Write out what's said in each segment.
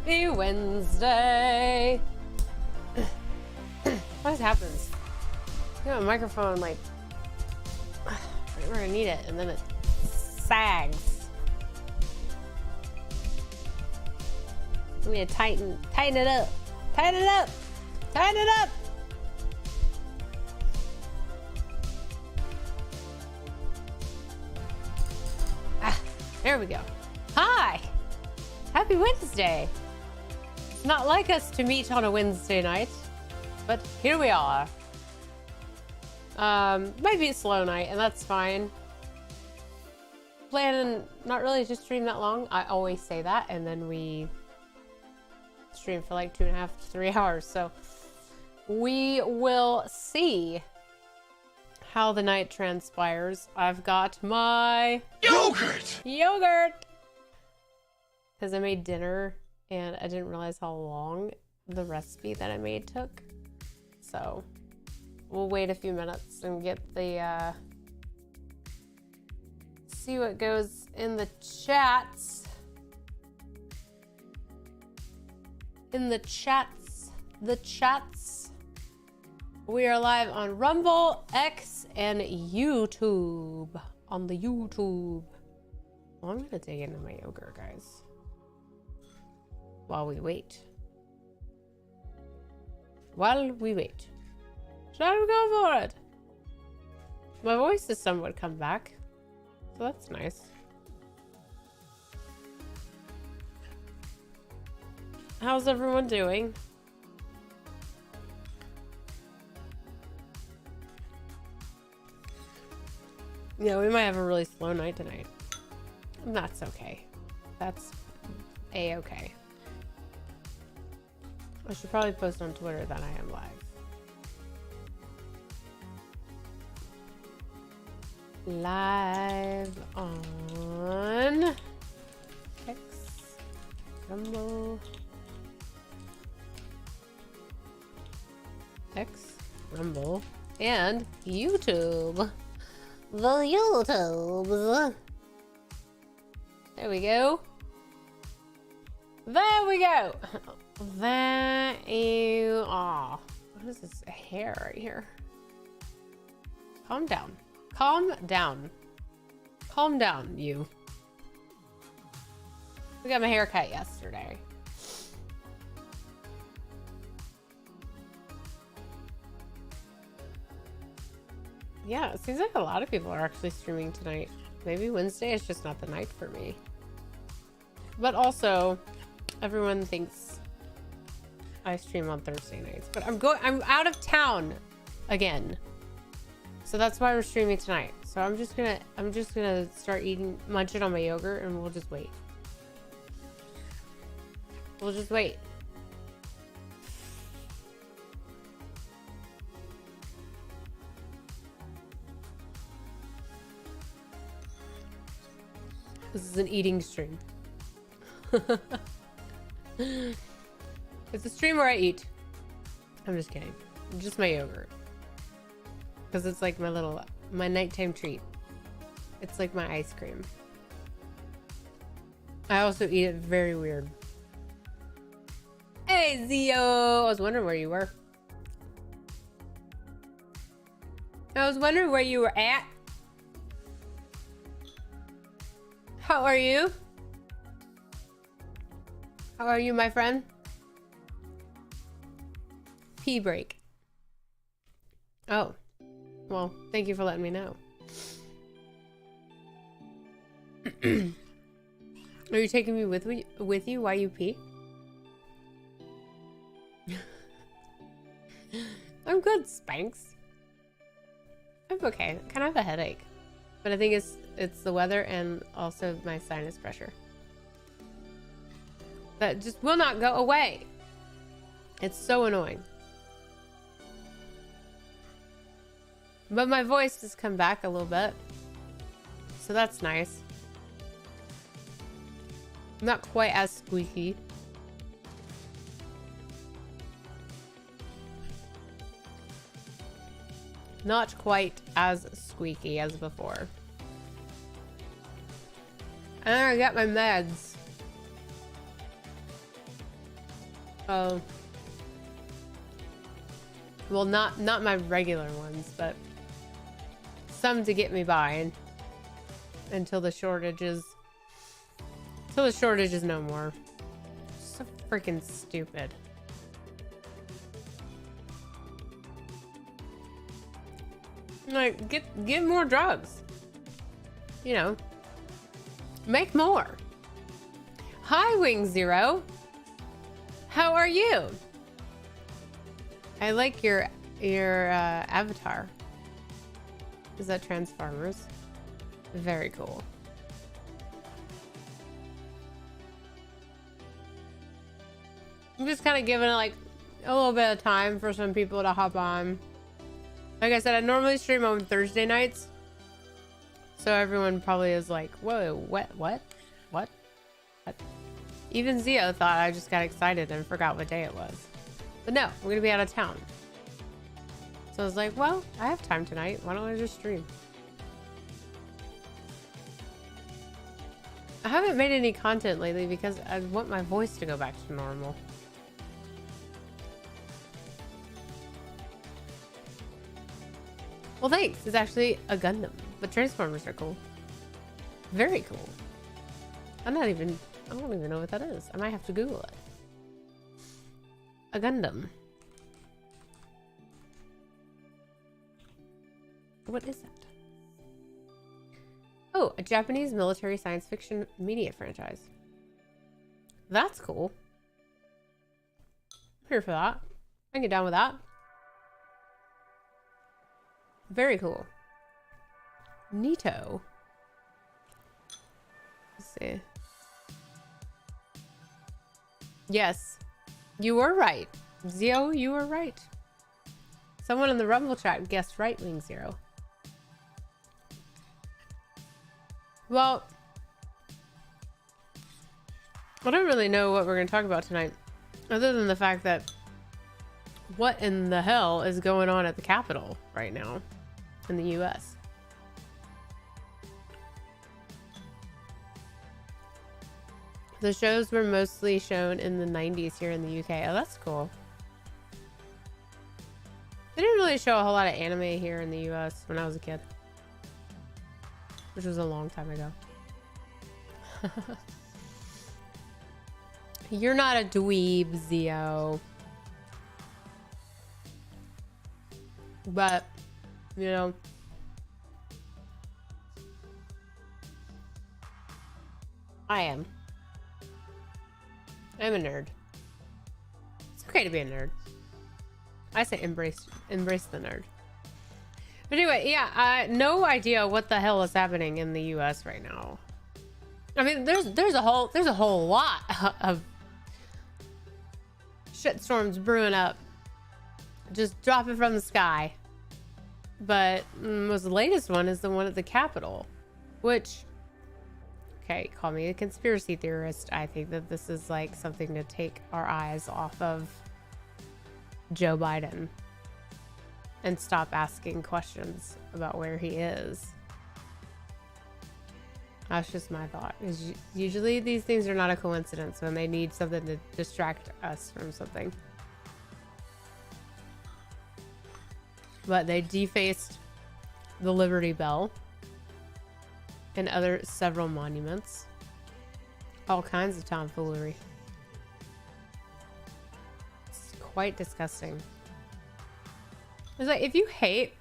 Happy Wednesday. What happens? You know, a microphone, like, right where I need it, and then it sags. I'm gonna tighten it up. Tighten it up. Tighten it up. There we go. Hi. Happy Wednesday. It's not like us to meet on a Wednesday night, but here we are. Might be a slow night, and that's fine. Planning not really to stream that long. I always say that, and then we stream for like 2.5 to 3 hours. So we will see how the night transpires. I've got my yogurt because I made dinner and I didn't realize how long the recipe that I made took. So we'll wait a few minutes and get the see what goes in the chats. The chats. We are live on Rumble, X, and YouTube. On the YouTube. Well, I'm gonna dig into my yogurt, guys, while we wait. Shall we go for it? My voice has somewhat come back, so that's nice. How's everyone doing? Yeah, we might have a really slow night tonight. That's okay. That's a-okay. I should probably post on Twitter that I am live. Live on X, Rumble, X, Rumble, and YouTube. The YouTubes. There we go. There we go. There you are. What is this hair right here? Calm down. Calm down. Calm down, you. We got my hair cut yesterday. Yeah, it seems like a lot of people are actually streaming tonight. Maybe Wednesday is just not the night for me. But also, everyone thinks I stream on Thursday nights. But I'm out of town again. So that's why we're streaming tonight. So I'm just gonna start munching on my yogurt, and we'll just wait. We'll just wait. This is an eating stream. It's a stream where I eat. I'm just kidding. Just my yogurt. Because it's like my nighttime treat. It's like my ice cream. I also eat it very weird. Hey, Zio! I was wondering where you were. I was wondering where you were at. How are you? How are you, my friend? Pee break. Oh. Well, thank you for letting me know. Are you taking me with you while you pee? I'm good, Spanx. I'm okay. I kind of have a headache. But I think it's the weather and also my sinus pressure. That just will not go away. It's so annoying. But my voice has come back a little bit. So that's nice. Not quite as squeaky. Not quite as squeaky as before. And I got my meds. Oh. Well, not my regular ones, but some to get me by until the shortage is no more. So freaking stupid. Like, get more drugs. You know, make more. Hi, Wing Zero. How are you? I like your avatar. Is that Transformers? Very cool. I'm just kind of giving it like a little bit of time for some people to hop on. Like I said, I normally stream on Thursday nights. So everyone probably is like, whoa, what? Even Zio thought I just got excited and forgot what day it was. But no, we're gonna be out of town. So I was like, well, I have time tonight. Why don't I just stream? I haven't made any content lately because I want my voice to go back to normal. Well, thanks. It's actually a Gundam, but Transformers are cool. Very cool. I don't even know what that is. I might have to Google it. A Gundam. What is it? Oh, a Japanese military science fiction media franchise. That's cool. I'm here for that. I can get down with that. Very cool. Neato. Let's see. Yes, you were right. Zio, you were right. Someone in the Rumble chat guessed right, Wing Zero. Well, I don't really know what we're going to talk about tonight, other than the fact that what in the hell is going on at the Capitol right now in the US? The shows were mostly shown in the 90s here in the UK. Oh, that's cool. They didn't really show a whole lot of anime here in the US when I was a kid, which was a long time ago. You're not a dweeb, Zio. But, you know, I am. I'm a nerd. It's okay to be a nerd. I say embrace the nerd. But anyway, yeah, no idea what the hell is happening in the US right now. I mean, there's a whole lot of shitstorms brewing up, just dropping from the sky. But the latest one is the one at the Capitol, which, okay, call me a conspiracy theorist. I think that this is like something to take our eyes off of Joe Biden and stop asking questions about where he is. That's just my thought. Usually these things are not a coincidence when they need something to distract us from something. But they defaced the Liberty Bell and several monuments. All kinds of tomfoolery. It's quite disgusting. It's like, if you hate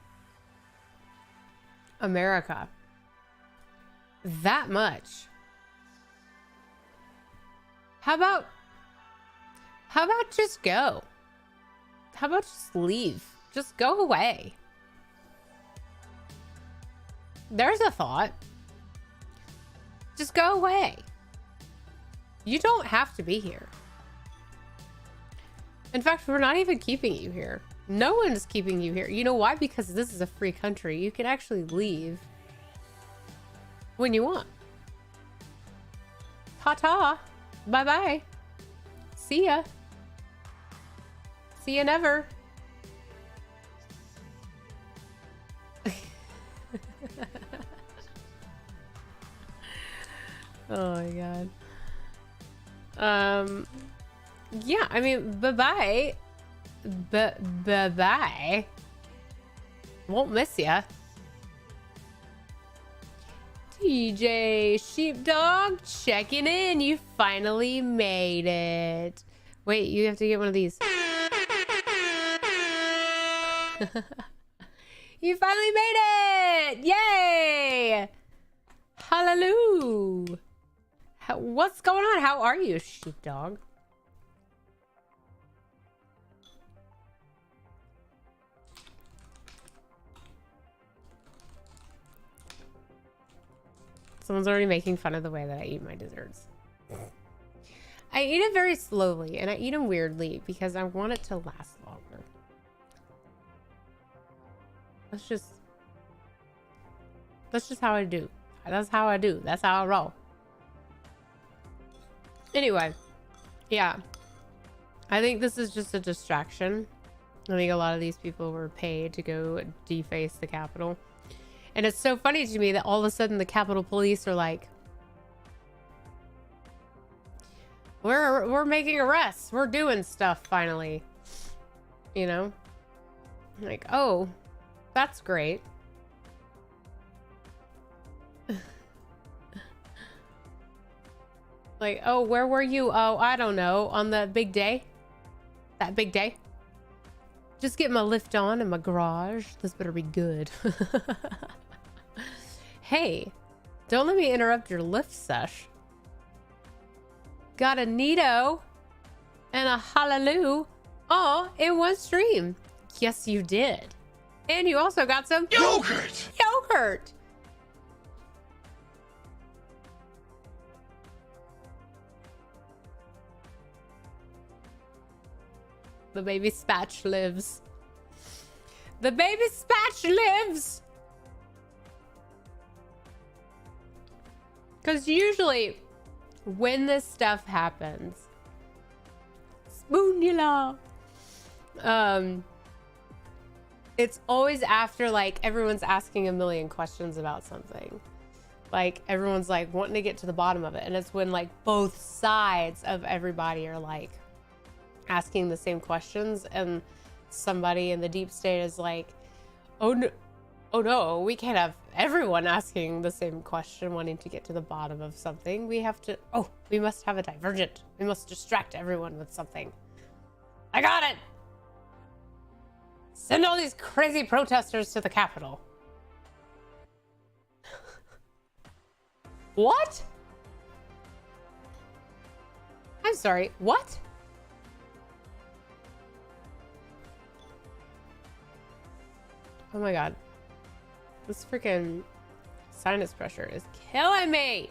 America that much, how about just go? How about just leave? Just go away. There's a thought. Just go away. You don't have to be here. In fact, we're not even keeping you here. No one is keeping you here. You know why? Because this is a free country. You can actually leave when you want. Ta-ta. Bye-bye. See ya. See ya never. Oh my god. Yeah, I mean, bye-bye. Bye-bye. Won't miss ya. TJ Sheepdog checking in. You finally made it. Wait, you have to get one of these. You finally made it! Yay! Hallelujah! What's going on? How are you, Sheepdog? Someone's already making fun of the way that I eat my desserts. I eat it very slowly, and I eat them weirdly because I want it to last longer. That's just how I do. That's how I do. That's how I roll. Anyway, yeah. I think this is just a distraction. I think a lot of these people were paid to go deface the Capitol. And it's so funny to me that all of a sudden the Capitol Police are like, we're making arrests. We're doing stuff finally. You know? Like, oh, that's great. Like, oh, where were you? Oh, I don't know. On the big day? That big day? Just get my lift on in my garage. This better be good. Hey, don't let me interrupt your lift sesh. Got a neato and a hallelujah all in one stream. Yes, you did. And you also got some yogurt. Yogurt. The baby spatch lives. The baby spatch lives. Because usually when this stuff happens, spoonula, it's always after like everyone's asking a million questions about something. Like everyone's like wanting to get to the bottom of it. And it's when like both sides of everybody are like asking the same questions, and somebody in the deep state is like, oh no, we can't have everyone asking the same question wanting to get to the bottom of something. We must have a divergent. We must distract everyone with something. I got it. Send all these crazy protesters to the Capitol. What? I'm sorry, what? Oh my god. This freaking sinus pressure is killing me.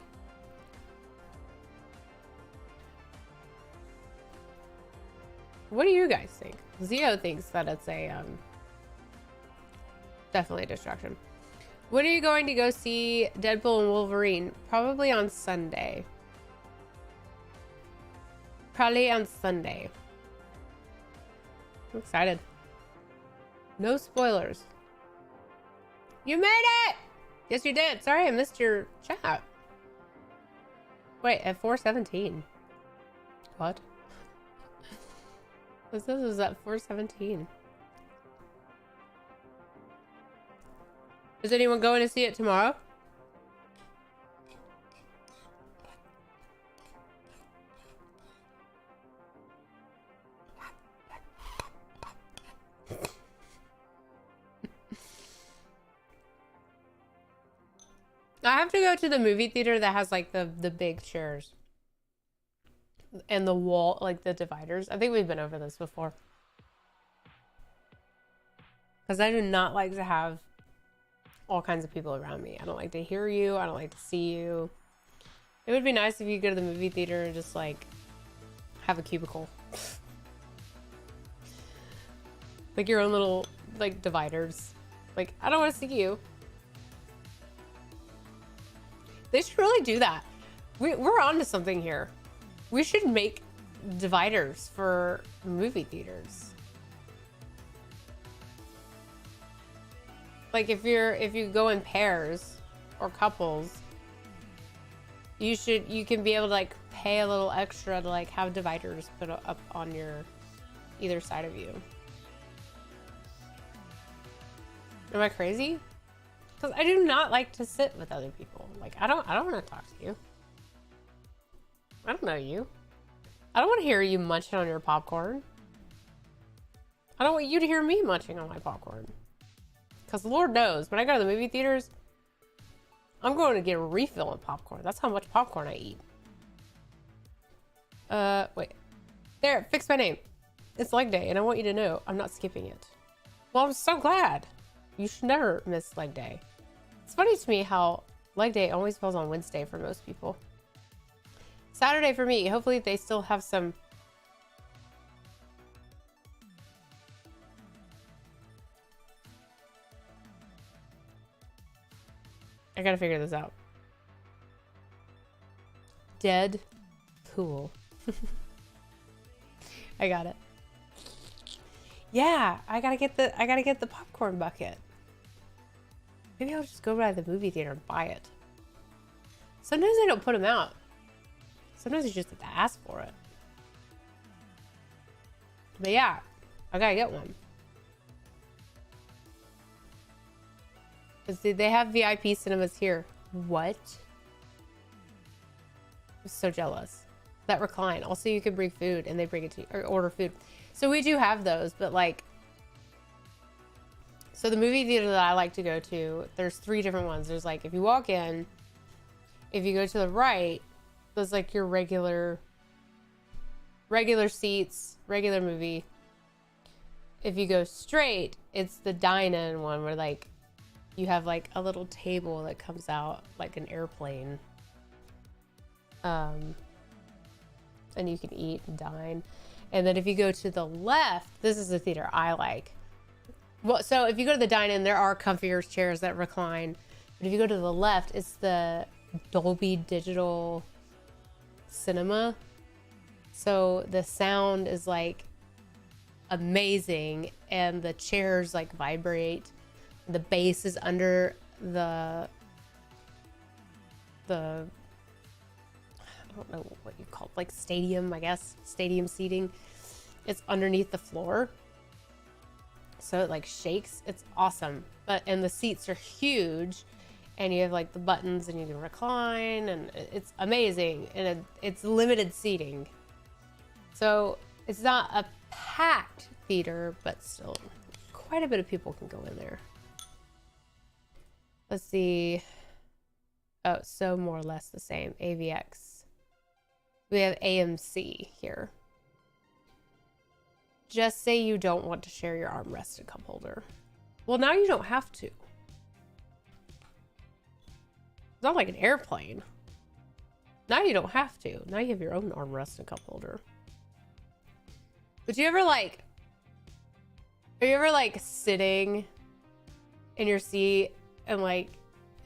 What do you guys think? Zio thinks that it's a definitely a distraction. When are you going to go see Deadpool and Wolverine? Probably on Sunday. Probably on Sunday. I'm excited. No spoilers. You made it! Yes, you did. Sorry, I missed your chat. Wait, at 4:17. What? This is at 4:17. Is anyone going to see it tomorrow? I have to go to the movie theater that has like the big chairs and the wall, like the dividers. I think we've been over this before. Because I do not like to have all kinds of people around me. I don't like to hear you. I don't like to see you. It would be nice if you go to the movie theater and just like have a cubicle. Like your own little like dividers. Like, I don't want to see you. They should really do that. We're on to something here. We should make dividers for movie theaters. Like if you go in pairs or couples, You can be able to like pay a little extra to like have dividers put up on your either side of you. Am I crazy? Because I do not like to sit with other people. Like I don't want to talk to you. I don't know you. I don't want to hear you munching on your popcorn. I don't want you to hear me munching on my popcorn. Because Lord knows, when I go to the movie theaters, I'm going to get a refill of popcorn. That's how much popcorn I eat. Wait. There, fix my name. It's leg day, and I want you to know I'm not skipping it. Well, I'm so glad. You should never miss leg day. It's funny to me how leg day always falls on Wednesday for most people. Saturday for me. Hopefully they still have some... I gotta figure this out. Dead pool. I got it. Yeah, I gotta get the popcorn bucket. Maybe I'll just go by the movie theater and buy it. Sometimes they don't put them out. Sometimes you just have to ask for it. But yeah, I gotta get one. See, they have VIP cinemas here. What? I'm so jealous. That recline. Also, you can bring food and they bring it to you, or order food. So we do have those, but like, so the movie theater that I like to go to, there's 3 different ones. There's like, if you walk in, if you go to the right, there's like your regular seats, regular movie. If you go straight, it's the dine-in one where like, you have like a little table that comes out like an airplane. And you can eat and dine. And then if you go to the left, this is the theater I like. Well, so if you go to the dine-in, there are comfier chairs that recline. But if you go to the left, it's the Dolby Digital Cinema. So the sound is like amazing and the chairs like vibrate. The bass is under the I don't know what you call it, like stadium, I guess, stadium seating. It's underneath the floor. So it like shakes. It's awesome. And the seats are huge and you have like the buttons and you can recline and it's amazing. And it's limited seating. So it's not a packed theater, but still quite a bit of people can go in there. Let's see. Oh, so more or less the same. AVX. We have AMC here. Just say you don't want to share your armrest and cup holder. Well, now you don't have to. It's not like an airplane. Now you don't have to. Now you have your own armrest and cup holder. But are you ever like sitting in your seat and like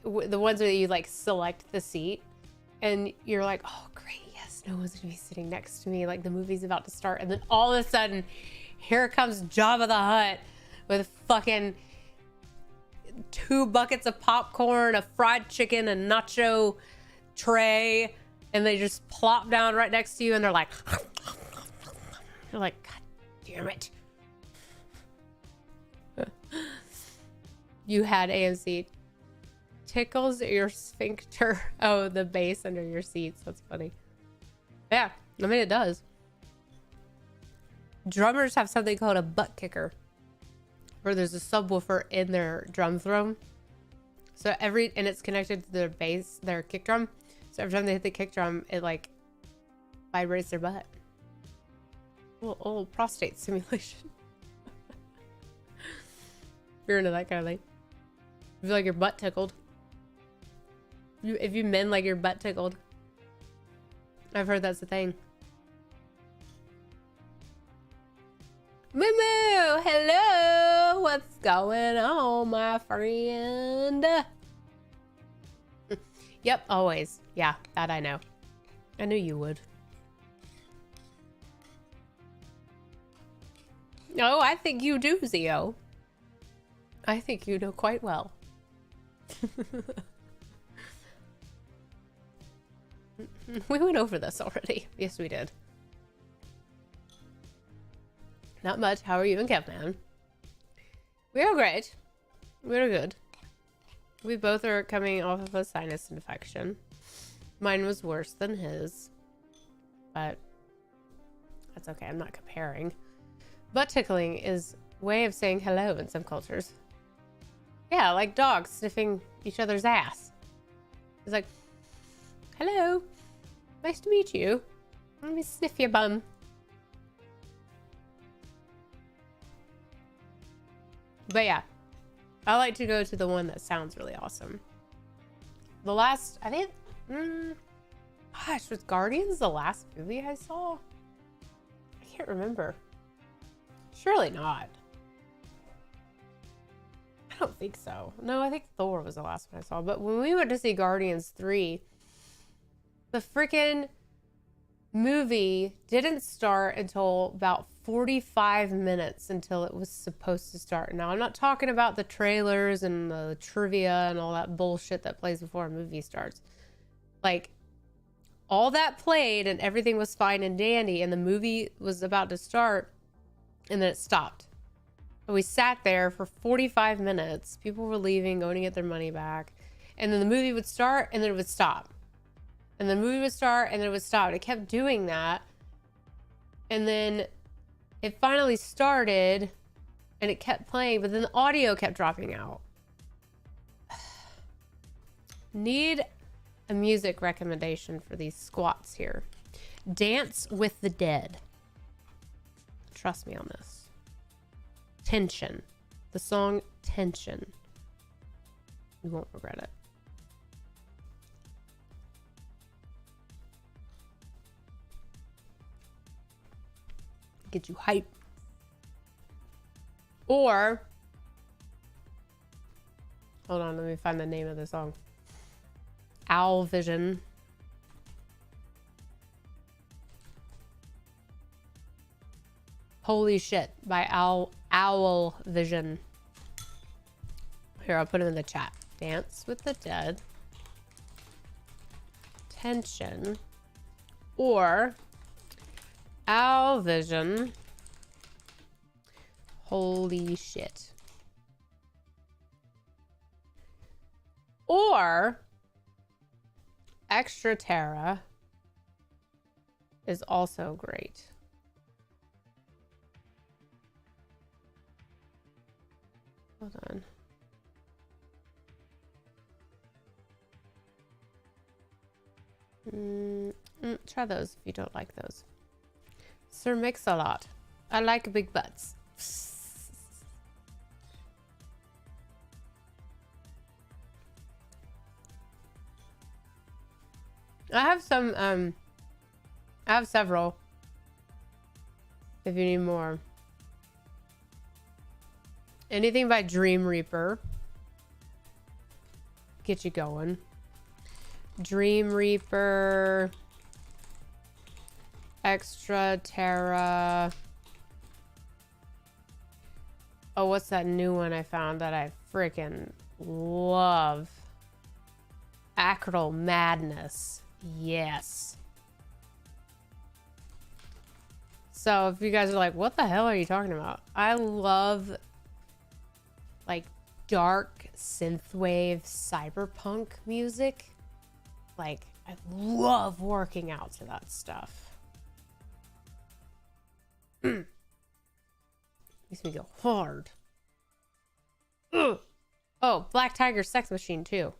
the ones where you like select the seat and you're like, oh great, yes, no one's gonna be sitting next to me, like the movie's about to start, and then all of a sudden here comes Jabba the Hutt with fucking 2 buckets of popcorn, a fried chicken, a nacho tray, and they just plop down right next to you and they're like you're like, god damn it. You had AMC. Tickles your sphincter. Oh, the bass under your seats. That's funny. Yeah, I mean, it does. Drummers have something called a butt kicker, where there's a subwoofer in their drum throne. So and it's connected to their bass, their kick drum. So every time they hit the kick drum, it like vibrates their butt. A little prostate stimulation. If you're into that kind of thing. You feel like your butt tickled. If you men like your butt tickled. I've heard that's the thing. Moo moo! Hello! What's going on, my friend? Yep, always. Yeah, that I know. I knew you would. Oh, I think you do, Zio. I think you know quite well. We went over this already. Yes, we did. Not much. How are you and Kevman? We are great. We're good. We both are coming off of a sinus infection. Mine was worse than his. But that's okay. I'm not comparing. Butt tickling is a way of saying hello in some cultures. Yeah, like dogs sniffing each other's ass. It's like, hello. Nice to meet you. Let me sniff your bum. But yeah, I like to go to the one that sounds really awesome. The last, I think, gosh, was Guardians the last movie I saw? I can't remember. Surely not. I don't think so. No, I think Thor was the last one I saw. But when we went to see Guardians 3, the freaking movie didn't start until about 45 minutes until it was supposed to start. Now, I'm not talking about the trailers and the trivia and all that bullshit that plays before a movie starts. Like, all that played and everything was fine and dandy, and the movie was about to start, and then it stopped. And we sat there for 45 minutes. People were leaving, going to get their money back. And then the movie would start, and then it would stop. And the movie would start, and then it would stop. It kept doing that. And then it finally started, and it kept playing, but then the audio kept dropping out. Need a music recommendation for these squats here. Dance with the Dead. Trust me on this. Tension. The song Tension. You won't regret it. Get you hype. Or, hold on, let me find the name of the song. Owl Vision. Holy Shit by Owl Vision. Here, I'll put them in the chat. Dance with the Dead. Tension. Or Owl Vision. Holy Shit. Or Extra Terra is also great. Hold on. Try those if you don't like those. Sir Mix-a-Lot. I like big butts. I have some, I have several. If you need more. Anything by Dream Reaper. Get you going. Dream Reaper. Extra Terra. Oh, what's that new one I found that I freaking love? Acral Madness. Yes. So if you guys are like, what the hell are you talking about? I love like dark synthwave cyberpunk music. Like, I love working out to that stuff. Makes me go hard. Ugh. Oh, Black Tiger Sex Machine too.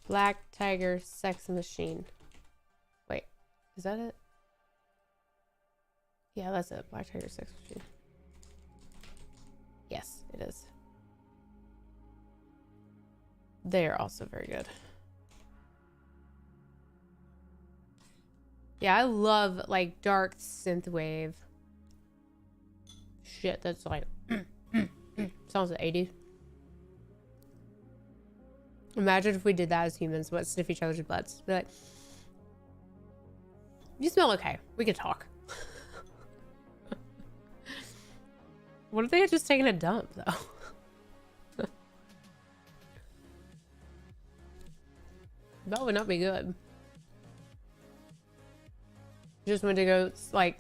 Black Tiger Sex Machine. Wait, is that it? Yeah, that's it. Black Tiger Sex Machine. Yes, it is. They're also very good. Yeah, I love like dark synthwave shit that's like sounds like 80s. Imagine if we did that as humans, but sniff each other's butts. Be like, you smell okay. We can talk. What if they had just taken a dump, though? That would not be good. Just went to go, like,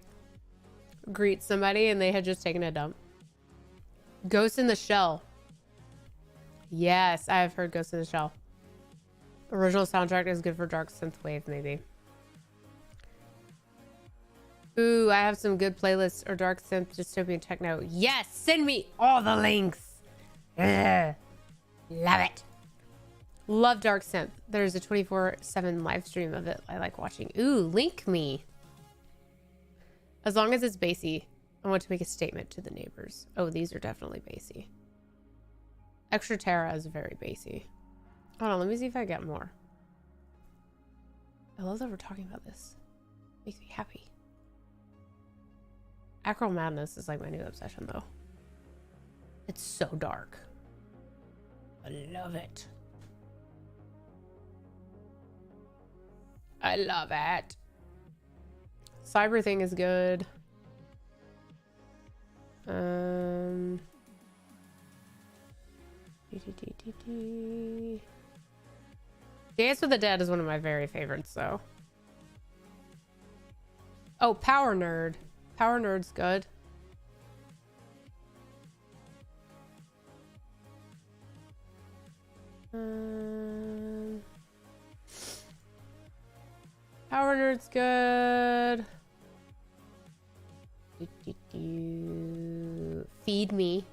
greet somebody and they had just taken a dump. Ghost in the Shell. Yes, I have heard Ghost in the Shell. Original soundtrack is good for dark synthwave, maybe. Ooh, I have some good playlists or dark synth dystopian techno. Yes, send me all the links. Ugh. Love it. Love dark synth. There's a 24/7 live stream of it I like watching. Ooh, link me. As long as it's bassy. I want to make a statement to the neighbors. Oh, these are definitely bassy. Extra Terra is very bassy. Hold on, let me see if I get more. I love that we're talking about this. Makes me happy. Acro Madness is like my new obsession though. It's so dark. I love it. I love it. Cyber Thing is good. Dance with the Dead is one of my very favorites, though. Oh, Power Nerd. Power Nerd's good. Power Nerd's good. Feed Me.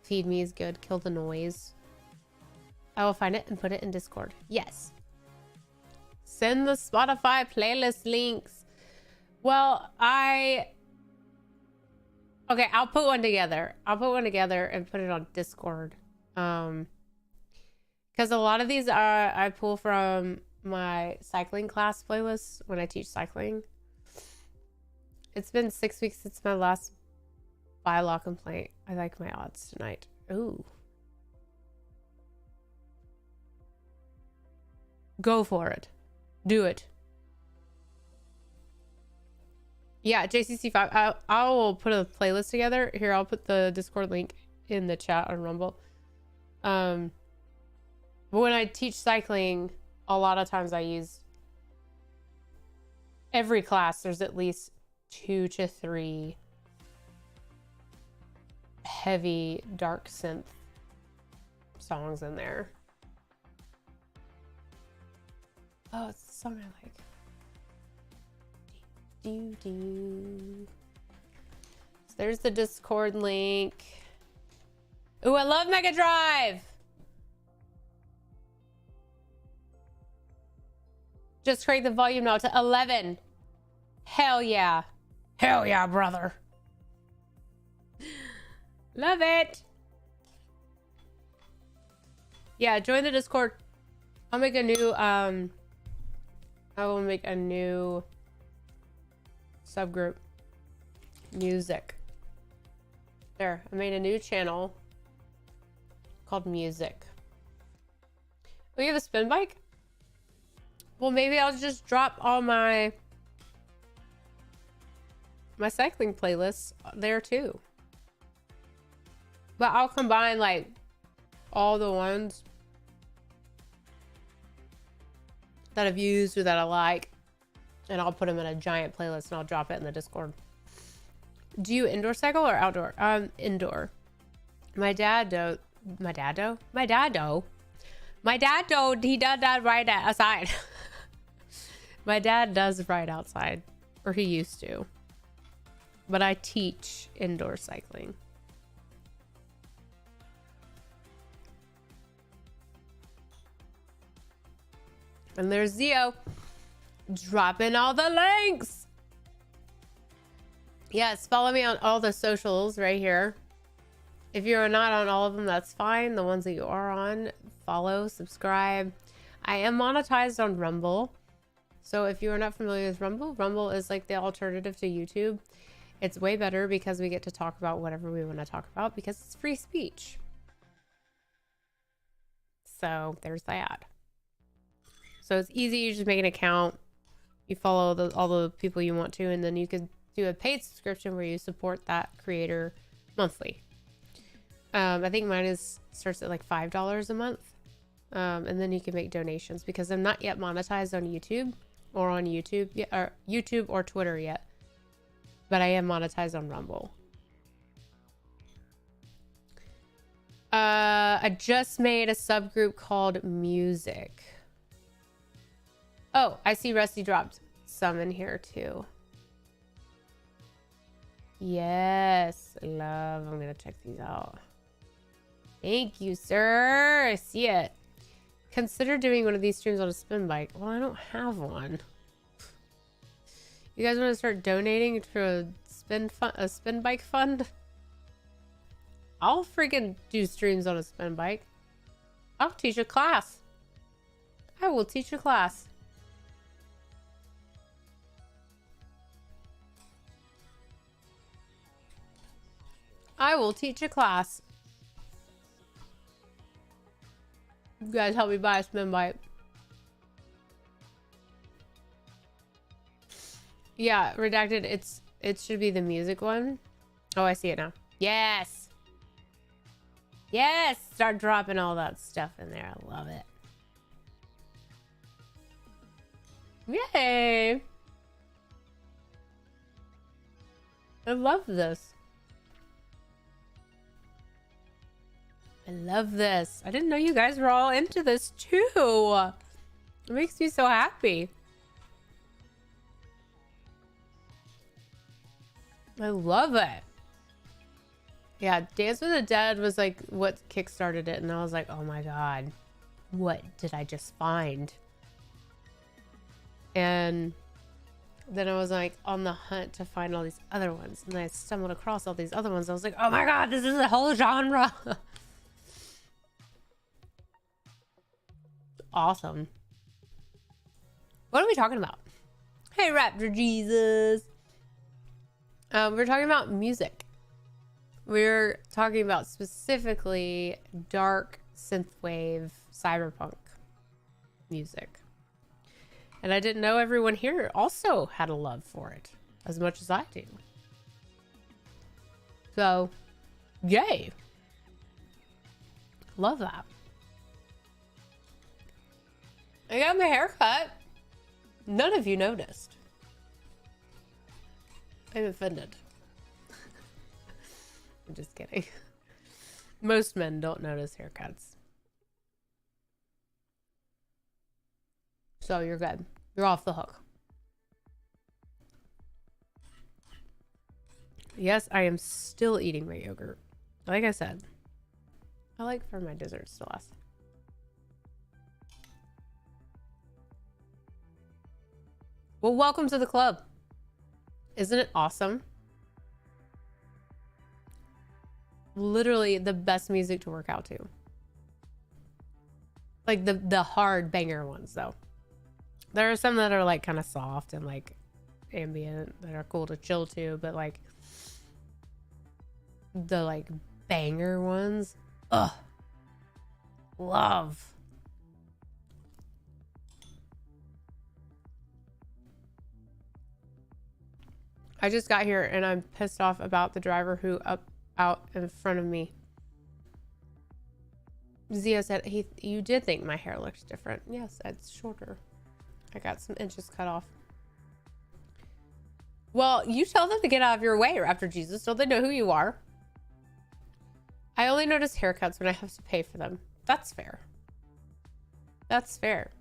Feed Me is good. Kill the Noise. I will find it and put it in Discord. Yes. Send the Spotify playlist links. Well, okay, I'll put one together. I'll put one together and put it on Discord. Because a lot of these are I pull from my cycling class playlist when I teach cycling. It's been 6 weeks since my last bylaw complaint. I like my odds tonight. Ooh. Go for it. Do it. Yeah, JCC5. I will put a playlist together. Here, I'll put the Discord link in the chat on Rumble. But when I teach cycling, a lot of times I use every class. There's at least 2 to 3 heavy dark synth songs in there. Oh, it's the song I like. So there's the Discord link. Ooh, I love Mega Drive. Just crank the volume now to 11. Hell yeah. Hell yeah, brother. Love it. Yeah, join the Discord. I'll make a new, I will make a new subgroup. Music. There, I made a new channel called Music. Oh, you have a spin bike? Well, maybe I'll just drop all my cycling playlists there too. But I'll combine like all the ones that I've used or that I like, and I'll put them in a giant playlist and I'll drop it in the Discord. Do you indoor cycle or outdoor? Indoor. My dad, he does that ride outside. My dad does ride outside, or he used to. But I teach indoor cycling. And there's Zio dropping all the links. Yes, follow me on all the socials right here. If you're not on all of them, that's fine. The ones that you are on, follow, subscribe. I am monetized on Rumble. So if you are not familiar with Rumble, Rumble is like the alternative to YouTube. It's way better because we get to talk about whatever we want to talk about because it's free speech. So there's that. So it's easy. You just make an account. You follow all the people you want to, and then you could do a paid subscription where you support that creator monthly. I think mine starts at like $5 a month. And then you can make donations because I'm not yet monetized on YouTube or on YouTube yet, or YouTube or Twitter yet, but I am monetized on Rumble. I just made a subgroup called music. Oh, I see Rusty dropped some in here too. Yes, love. I'm gonna check these out. Thank you, sir. I see it. Consider doing one of these streams on a spin bike. Well, I don't have one. You guys want to start donating to a spin bike fund? I'll freaking do streams on a spin bike. I'll teach a class. I will teach a class. I will teach a class. You guys help me buy a spin bike. Yeah, redacted. It should be the music one. Oh, I see it now. Yes. Yes. Start dropping all that stuff in there. I love it. Yay. I love this. I love this. I didn't know you guys were all into this too. It makes me so happy. I love it. Yeah, Dance with the Dead was like what kickstarted it, and I was like, oh my god, what did I just find? And then I was like on the hunt to find all these other ones, and I stumbled across all these other ones. I was like, oh my god, this is a whole genre. Awesome. What are we talking about? Hey, Raptor Jesus. We're talking about music. We're talking about specifically dark synthwave cyberpunk music. And I didn't know everyone here also had a love for it as much as I do. So, yay. Love that. I got my hair cut. None of you noticed. I'm offended. I'm just kidding. Most men don't notice haircuts. So you're good. You're off the hook. Yes, I am still eating my yogurt. Like I said, I like for my desserts to last. Well, welcome to the club. Isn't it awesome? Literally the best music to work out to. Like the hard banger ones though. There are some that are like kind of soft and like ambient that are cool to chill to, but like the like banger ones, ugh, love. I just got here and I'm pissed off about the driver who out in front of me. Zia said, you did think my hair looked different. Yes, it's shorter. I got some inches cut off. Well, you tell them to get out of your way, Raptor Jesus. Don't they know who you are? I only notice haircuts when I have to pay for them. That's fair. That's fair.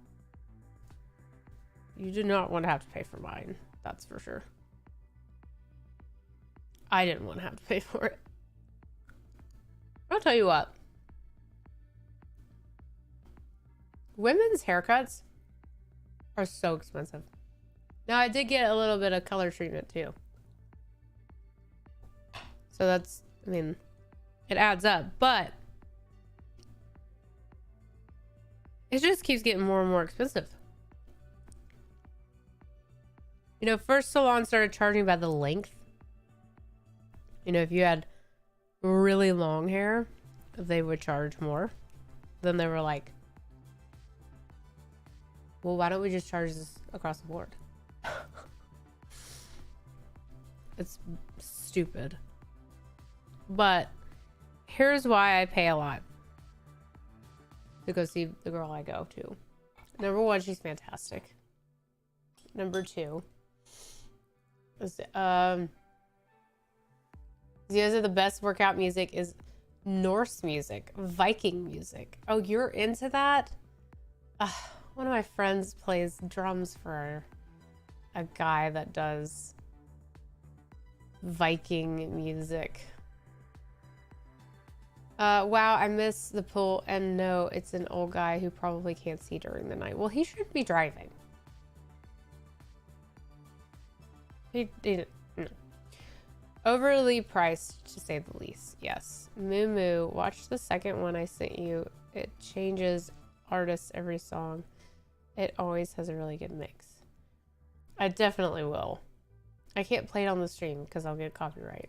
You do not want to have to pay for mine. That's for sure. I didn't want to have to pay for it. I'll tell you what. Women's haircuts are so expensive. Now, I did get a little bit of color treatment too. So that's, I mean, it adds up, but it just keeps getting more and more expensive. You know, first salons started charging by the length. You know, if you had really long hair, they would charge more. Then they were like, well, why don't we just charge this across the board? It's stupid. But here's why I pay a lot. to go see the girl I go to. Number one, she's fantastic. Number two is the other the best workout music is Norse music, Viking music. Oh, you're into that? One of my friends plays drums for a guy that does Viking music. Wow, I miss the pool, and no, it's an old guy who probably can't see during the night. Well, he shouldn't be driving. He no. Overly priced, to say the least. Yes. Moo Moo, watch the second one I sent you. It changes artists every song. It always has a really good mix. I definitely will. I can't play it on the stream because I'll get copyright.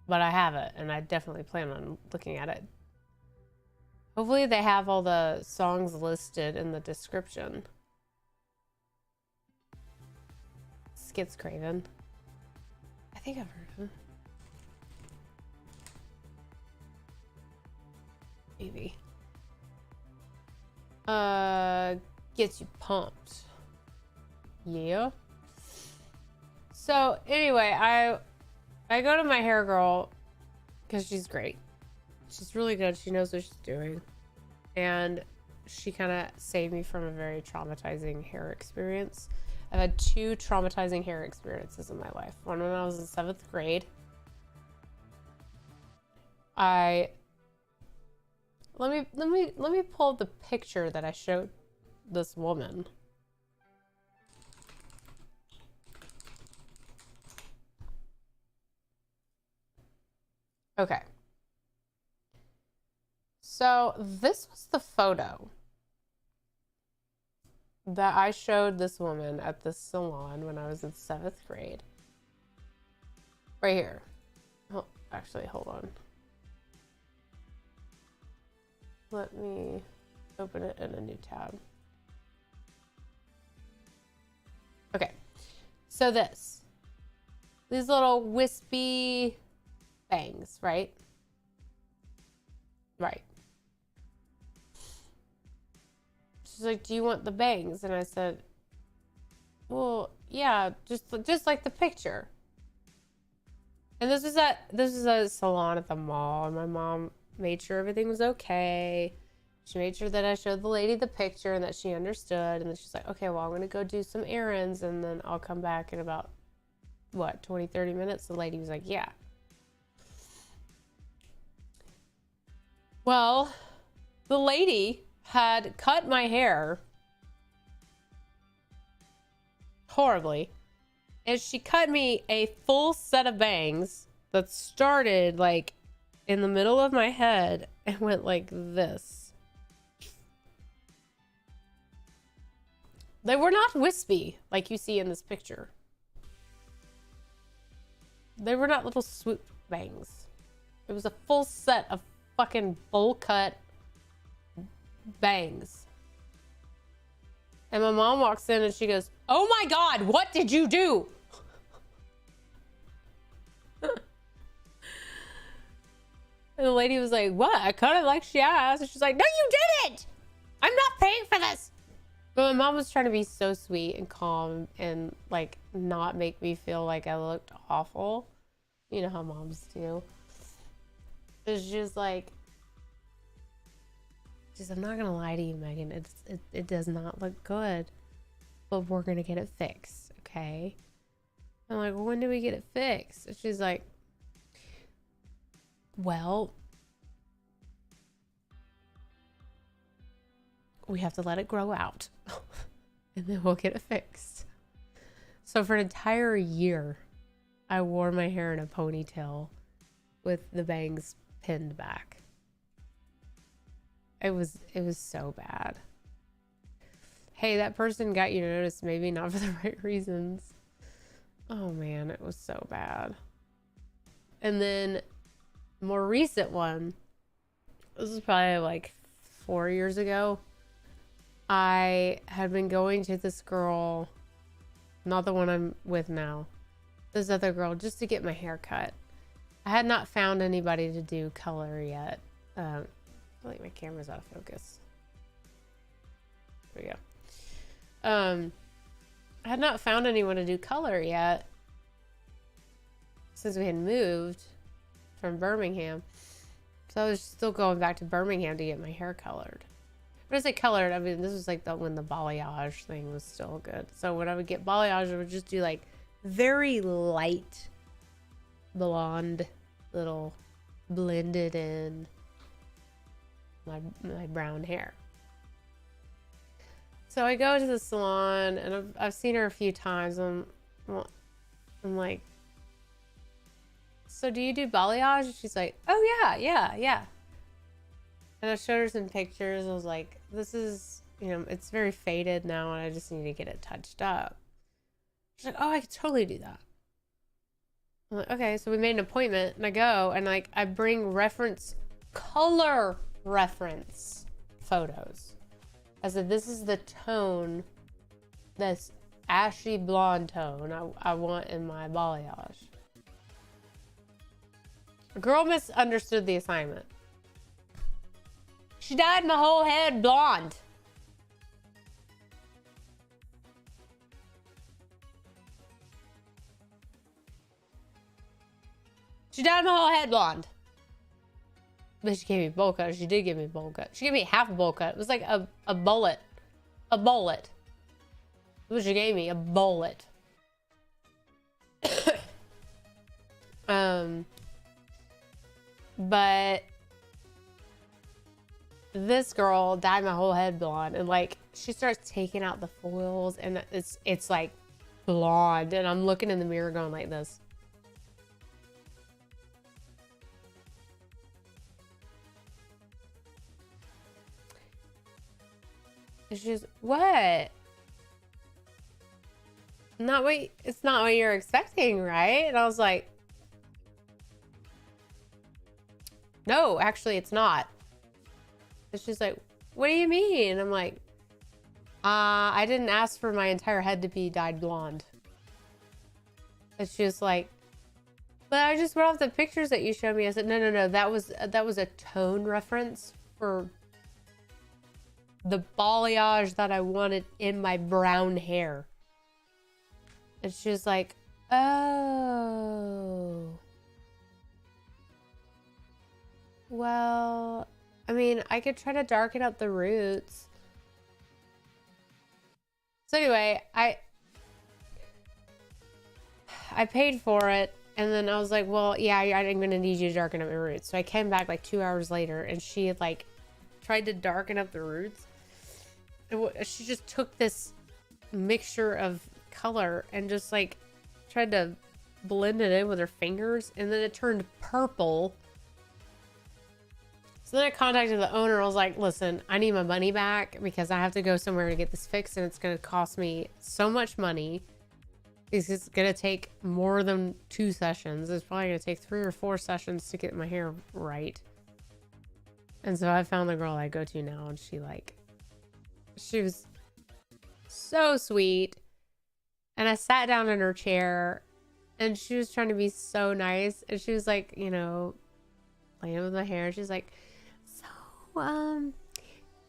But I have it, and I definitely plan on looking at it. Hopefully they have all the songs listed in the description. Skits Craven. I think I've heard of him. Maybe. Gets you pumped. Yeah. So anyway, I go to my hair girl because she's great. She's really good. She knows what she's doing. And she kind of saved me from a very traumatizing hair experience. I've had 2 traumatizing hair experiences in my life. One when I was in 7th grade. Let me pull up the picture that I showed this woman. Okay. So this was the photo that I showed this woman at the salon when I was in 7th grade. Right here. Oh, actually, hold on. Let me open it in a new tab. Okay. So these little wispy bangs, right? Right. She's like, do you want the bangs? And I said, well, yeah, just like the picture. And this was a salon at the mall, and my mom made sure everything was okay. She made sure that I showed the lady the picture and that she understood. And then she's like, okay, well, I'm going to go do some errands, and then I'll come back in about, what, 20, 30 minutes? The lady was like, yeah. Well, the lady had cut my hair horribly, and she cut me a full set of bangs that started like in the middle of my head and went like this. They were not wispy like you see in this picture. They were not little swoop bangs. It was a full set of fucking bowl cut bangs. And my mom walks in and she goes, oh my God, what did you do? And the lady was like, what? I cut it like she asked. And she's like, no, you didn't. I'm not paying for this. But my mom was trying to be so sweet and calm and like not make me feel like I looked awful. You know how moms do. It's just like, I'm not gonna lie to you, Megan. It does not look good, but we're gonna get it fixed, okay? I'm like, well, when do we get it fixed? And she's like, well, we have to let it grow out, and then we'll get it fixed. So for an entire year, I wore my hair in a ponytail with the bangs pinned back. It was so bad. Hey, that person got you noticed, maybe not for the right reasons. Oh man, it was so bad. And then more recent one, this was probably like 4 years ago. I had been going to this girl, not the one I'm with now, this other girl, just to get my hair cut. I had not found anybody to do color yet. feel like my camera's out of focus. There we go. I had not found anyone to do color yet since we had moved from Birmingham. So I was still going back to Birmingham to get my hair colored. When I say colored, I mean, this was like when the balayage thing was still good. So when I would get balayage, I would just do like very light blonde, little blended in my brown hair. So I go to the salon and I've seen her a few times. I'm like, so do you do balayage? And she's like, oh yeah. And I showed her some pictures. I was like, this is, you know, it's very faded now and I just need to get it touched up. She's like, oh, I could totally do that. I'm like, okay, so we made an appointment and I go and like I bring color reference photos. I said, this is the tone, this ashy blonde tone I want in my balayage. The girl misunderstood the assignment. She dyed my whole head blonde. She dyed my whole head blonde. But she gave me a bowl cut. She did give me a bowl cut. She gave me half a bowl cut. It was like a bullet. A bullet. That's what she gave me. A bullet. But this girl dyed my whole head blonde. And like, she starts taking out the foils. And it's like blonde. And I'm looking in the mirror going like this. And she's, what? It's not what you're expecting, right? And I was like, no, actually it's not. And she's like, what do you mean? And I'm like, I didn't ask for my entire head to be dyed blonde. And she was like, but I just went off the pictures that you showed me. I said, no, that was a tone reference for the balayage that I wanted in my brown hair. And she was like, oh. Well, I mean, I could try to darken up the roots. So anyway, I paid for it. And then I was like, well, yeah, I'm going to need you to darken up my roots. So I came back like 2 hours later and she had like tried to darken up the roots. She just took this mixture of color and just like tried to blend it in with her fingers, and then it turned purple. So then I contacted the owner. I was like, listen, I need my money back because I have to go somewhere to get this fixed and it's going to cost me so much money. It's going to take more than 2 sessions. It's probably going to take 3 or 4 sessions to get my hair right. And so I found the girl I go to now, and she was so sweet. And I sat down in her chair and she was trying to be so nice. And she was like, you know, playing with my hair. She's like, so,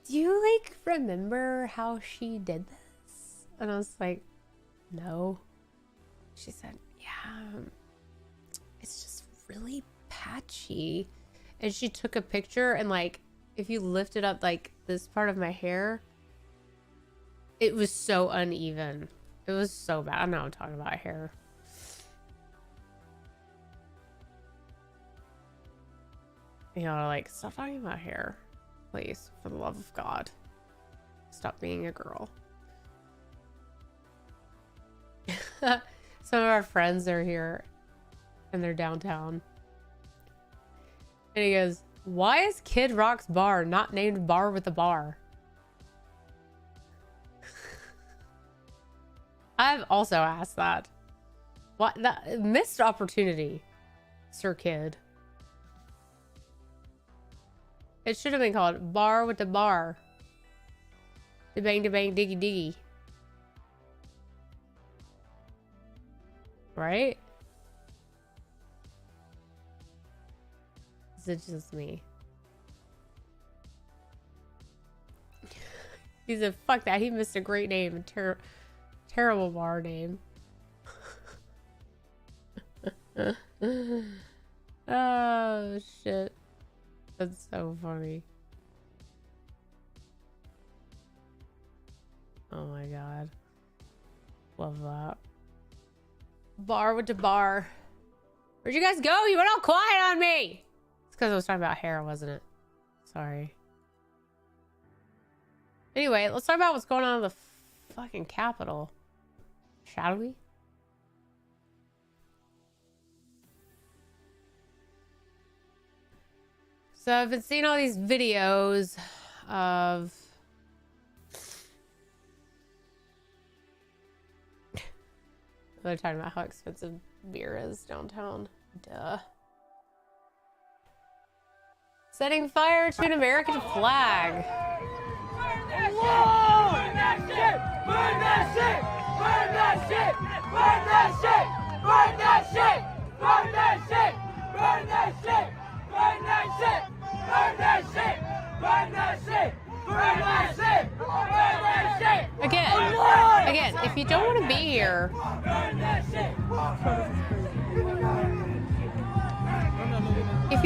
do you like remember how she did this? And I was like, no. She said, yeah, it's just really patchy. And she took a picture and like, if you lifted up like this part of my hair, it was so uneven. It was so bad. I know I'm talking about hair. You know, like, stop talking about hair. Please, for the love of God. Stop being a girl. Some of our friends are here and they're downtown. And he goes, why is Kid Rock's bar not named Bar with a Bar? I've also asked that. What? That missed opportunity, Sir Kid. It should have been called Bar with the Bar. Da bang, diggy, diggy. Right? Is it just me? He said, fuck that. He missed a great name. A terrible bar name. Oh, shit. That's so funny. Oh my god. Love that. Bar with the bar. Where'd you guys go? You went all quiet on me! It's because I was talking about hair, wasn't it? Sorry. Anyway, let's talk about what's going on in the fucking Capitol. Shall we? So I've been seeing all these videos of they're talking about how expensive beer is downtown. Duh. Setting fire to an American flag. Burn that shit! Burn that shit! Burn that shit! Burn that shit! Burn that shit! Burn that shit! Burn that shit! Burn that shit! Burn that shit! Burn that shit! Burn that shit! Burn that shit! Again, if you don't want to be here, Burn that shit! if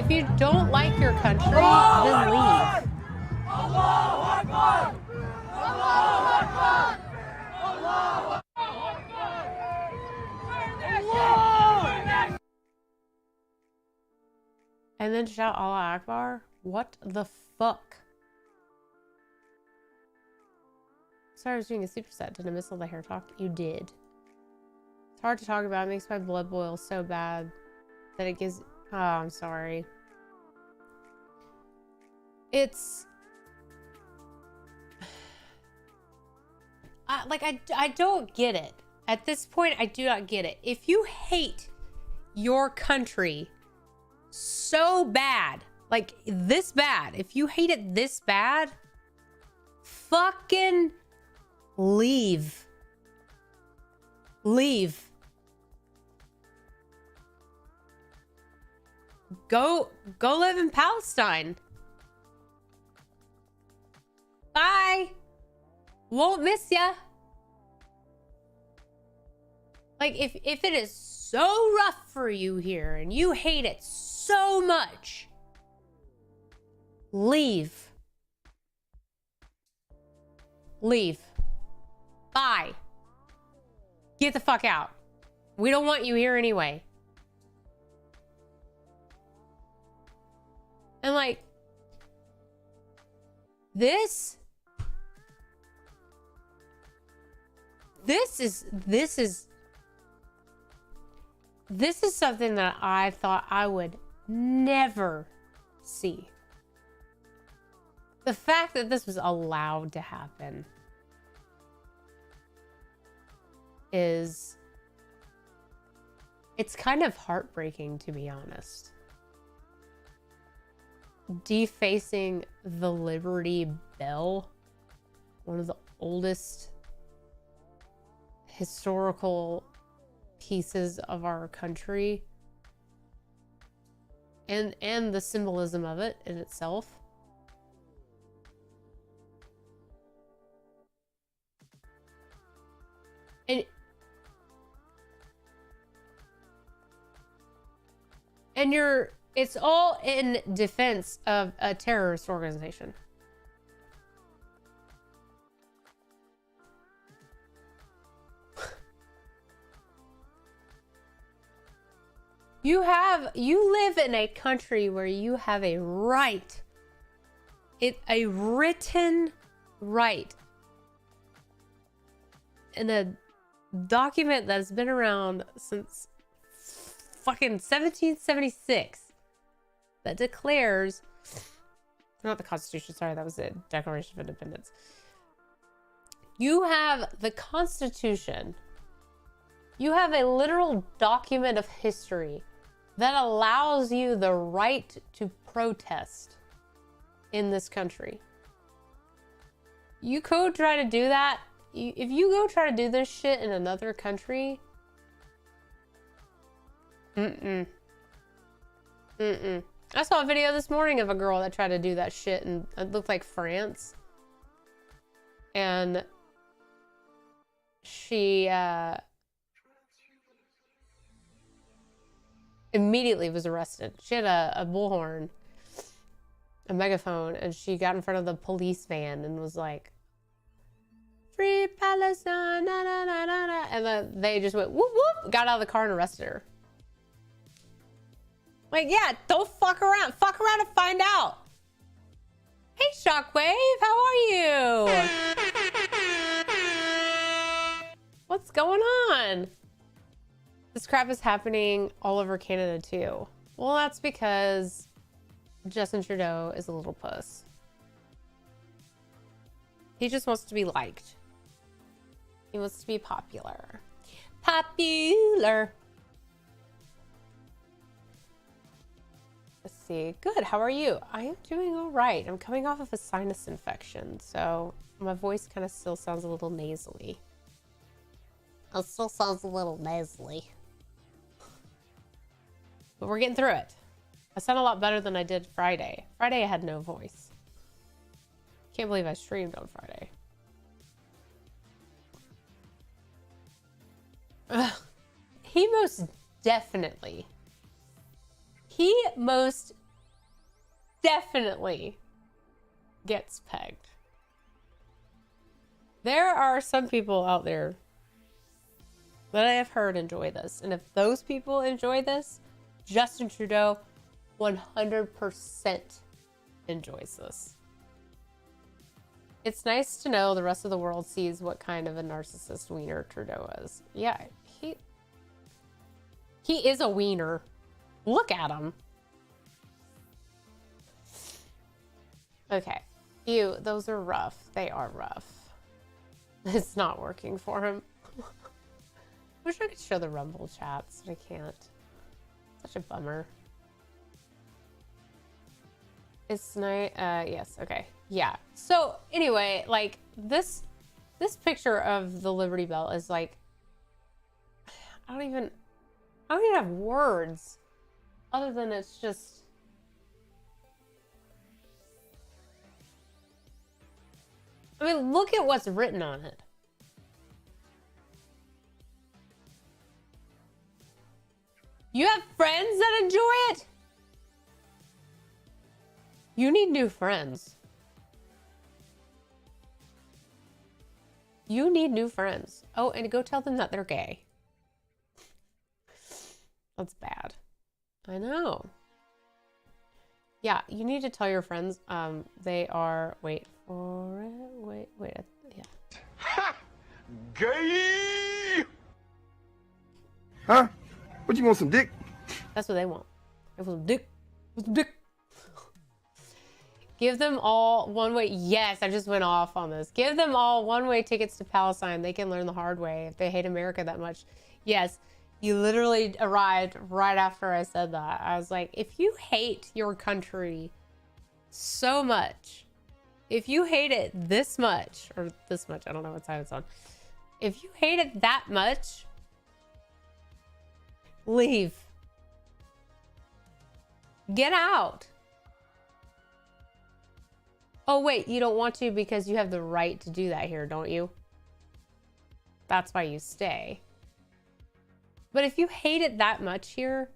you don't like your country, then leave. Allahu Akbar! Allahu Akbar! Allahu Akbar! Burn that shit! Burn that. And then shout Allah Akbar? What the fuck? Sorry, I was doing a superset. Did I miss all the hair talk? You did. It's hard to talk about. It makes my blood boil so bad that it gives... Oh, I'm sorry. It's... I don't get it. At this point, I do not get it. If you hate your country so bad, like this bad, if you hate it this bad, fucking leave. Leave. Go live in Palestine. Bye. Won't miss ya. Like, if it is so rough for you here and you hate it so much, leave. Leave. Bye. Get the fuck out. We don't want you here anyway. And like, this is something that I thought I would never see. The fact that this was allowed to happen it's kind of heartbreaking, to be honest. Defacing the Liberty Bell, one of the oldest historical pieces of our country, and the symbolism of it in itself. And it's all in defense of a terrorist organization. You live in a country where you have a right, a written right, in a document that's been around since fucking 1776 that declares, not the Constitution, sorry, that was the Declaration of Independence. You have the Constitution. You have a literal document of history that allows you the right to protest in this country. You go try to do that. If you go try to do this shit in another country, I saw a video this morning of a girl that tried to do that shit, and it looked like France. And she immediately was arrested. She had a bullhorn, a megaphone, and she got in front of the police van and was like, "Free Palestine, na na na na na," and then they just went whoop whoop, got out of the car and arrested her. Like, yeah, don't fuck around and find out. Hey, Shockwave, how are you? What's going on? This crap is happening all over Canada too. Well, that's because Justin Trudeau is a little puss. He just wants to be liked. He wants to be popular. Popular. Let's see. Good. How are you? I am doing all right. I'm coming off of a sinus infection, so my voice kind of still sounds a little nasally. It still sounds a little nasally. But we're getting through it. I sound a lot better than I did Friday. Friday I had no voice. Can't believe I streamed on Friday. Ugh. He most definitely gets pegged. There are some people out there that I have heard enjoy this. And if those people enjoy this, Justin Trudeau 100% enjoys this. It's nice to know the rest of the world sees what kind of a narcissist wiener Trudeau is. Yeah, he is a wiener. Look at him. Okay. Ew, those are rough. They are rough. It's not working for him. Wish I could show the Rumble chats, but I can't. Such a bummer. It's night. Yes. Okay. Yeah. So anyway, like this picture of the Liberty Bell is like, I don't even have words other than it's just. I mean, look at what's written on it. You have friends that enjoy it? You need new friends. You need new friends. Oh, and go tell them that they're gay. That's bad. I know. Yeah, you need to tell your friends they are, wait for it, wait, yeah. Ha! Gay! Huh? What, you want some dick? That's what they want. They want some dick. Some dick. Give them all one-way. Yes, I just went off on this. Give them all one-way tickets to Palestine. They can learn the hard way if they hate America that much. Yes, you literally arrived right after I said that. I was like, if you hate your country so much, if you hate it this much, or this much, I don't know what side it's on. If you hate it that much, leave. Get out. Oh, wait, you don't want to because you have the right to do that here, don't you? That's why you stay. But if you hate it that much here,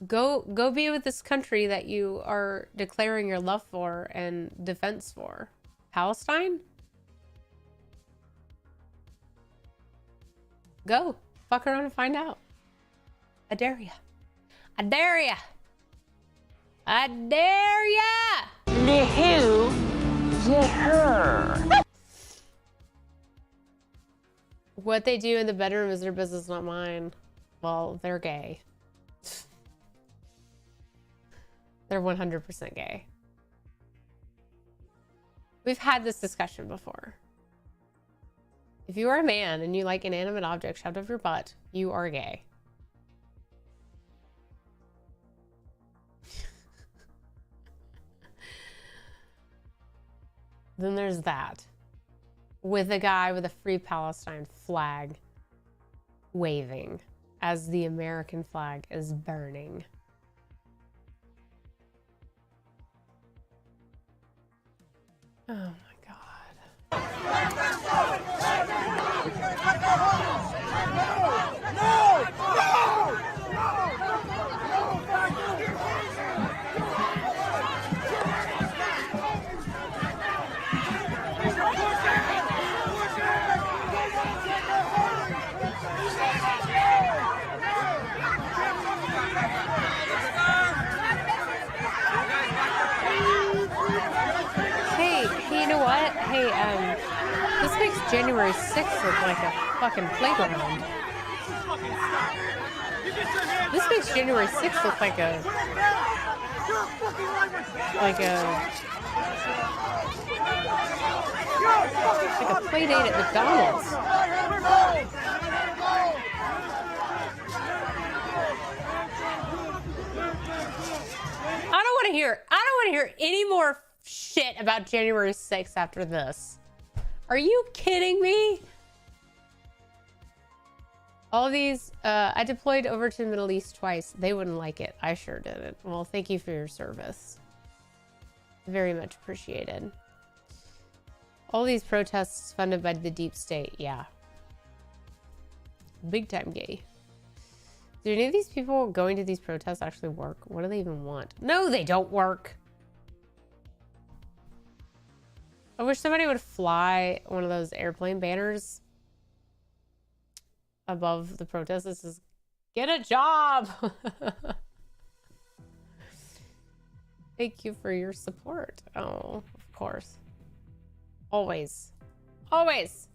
go be with this country that you are declaring your love for and defense for. Palestine? Go. Fuck around and find out. I dare ya. I dare ya. I dare ya! The who, the her. What they do in the bedroom is their business, not mine. Well, they're gay. They're 100% gay. We've had this discussion before. If you are a man and you like inanimate objects shoved up your butt, you are gay. Then there's that. With a guy with a Free Palestine flag waving as the American flag is burning. Oh my God. Hey, you know what? Hey, this makes January 6th look like a fucking playground. This makes January 6th look like a play date at McDonald's. I don't want to hear any more shit about January 6th after this. Are you kidding me? All these, I deployed over to the Middle East twice. They wouldn't like it. I sure didn't. Well, thank you for your service. Very much appreciated. All these protests funded by the deep state. Yeah. Big time gay. Do any of these people going to these protests actually work? What do they even want? No, they don't work. I wish somebody would fly one of those airplane banners above the protest. This is, get a job. Thank you for your support. Oh, of course. Always. Always.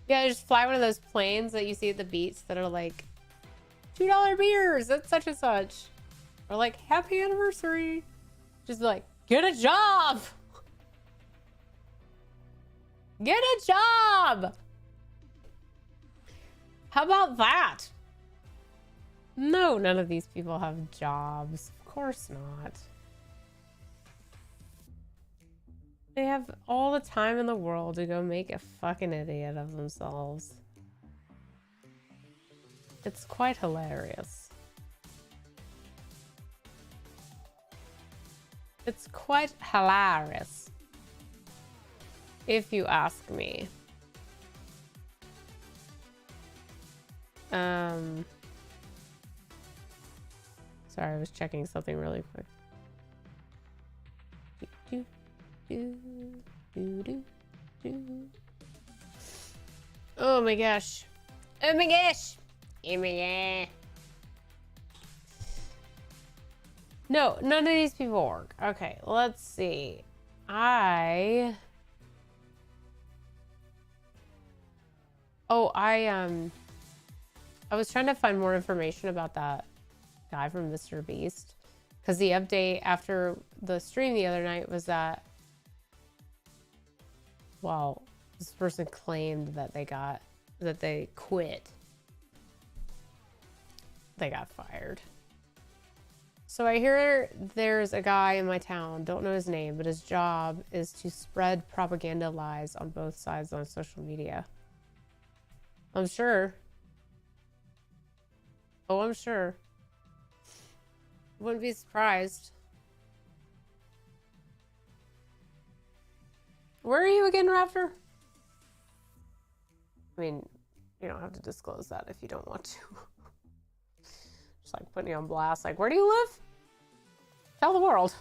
Yeah, just fly one of those planes that you see at the beach that are like $2 beers at such and such. Or like, happy anniversary. Just like, get a job. Get a job. How about that? No, none of these people have jobs. Of course not. They have all the time in the world to go make a fucking idiot of themselves. It's quite hilarious. It's quite hilarious, if you ask me. Sorry, I was checking something really quick. Oh my gosh. Oh my gosh. Oh my god. No, none of these people work. Okay, let's see. I was trying to find more information about that guy from Mr. Beast, because the update after the stream the other night was that, well, this person claimed that they quit. They got fired. So I hear there's a guy in my town, don't know his name, but his job is to spread propaganda lies on both sides on social media. I'm sure. Oh, I'm sure. Wouldn't be surprised. Where are you again, Raptor? I mean, you don't have to disclose that if you don't want to. Just like putting you on blast. Like, where do you live? Tell the world.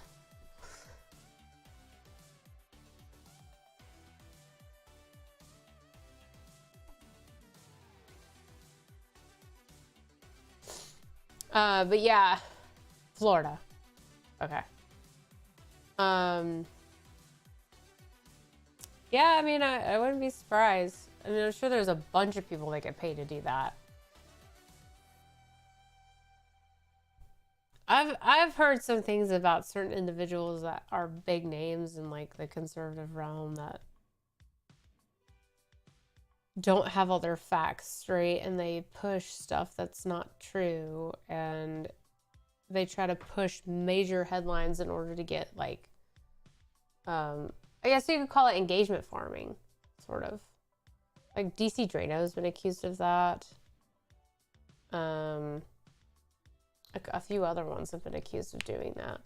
But yeah, Florida. Okay. Yeah, I mean, I wouldn't be surprised. I mean, I'm sure there's a bunch of people that get paid to do that. I've heard some things about certain individuals that are big names in like the conservative realm that don't have all their facts straight, and they push stuff that's not true, and they try to push major headlines in order to get like I guess you could call it engagement farming, sort of. Like DC Drano's been accused of that. A few other ones have been accused of doing that.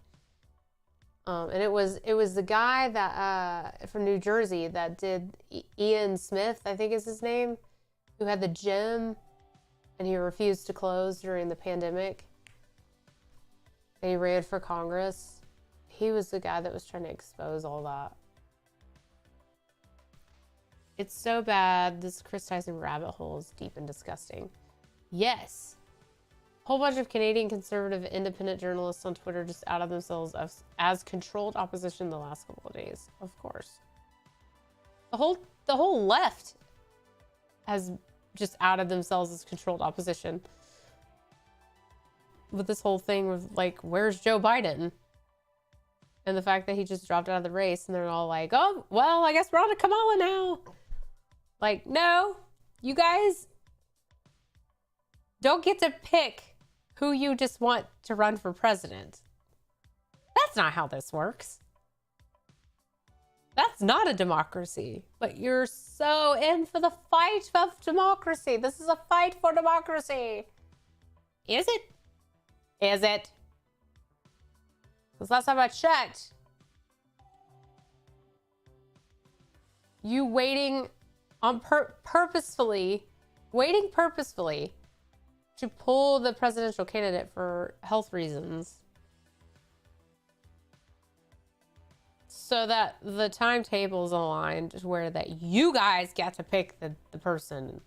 And it was the guy that from New Jersey that did Ian Smith, I think is his name, who had the gym and he refused to close during the pandemic. And he ran for Congress. He was the guy that was trying to expose all that. It's so bad. This Chris Tyson rabbit hole is deep and disgusting. Yes. Whole bunch of Canadian conservative independent journalists on Twitter just outed themselves as controlled opposition the last couple of days. Of course. The whole left has just outed themselves as controlled opposition. With this whole thing with like, where's Joe Biden? And the fact that he just dropped out of the race and they're all like, oh, well, I guess we're on to Kamala now. Like, no, you guys don't get to pick who you just want to run for president. That's not how this works. That's not a democracy. But you're so in for the fight of democracy. This is a fight for democracy. Is it? Is it? Because last time I checked, you waiting on purposefully to pull the presidential candidate for health reasons so that the timetable's aligned where that you guys get to pick the person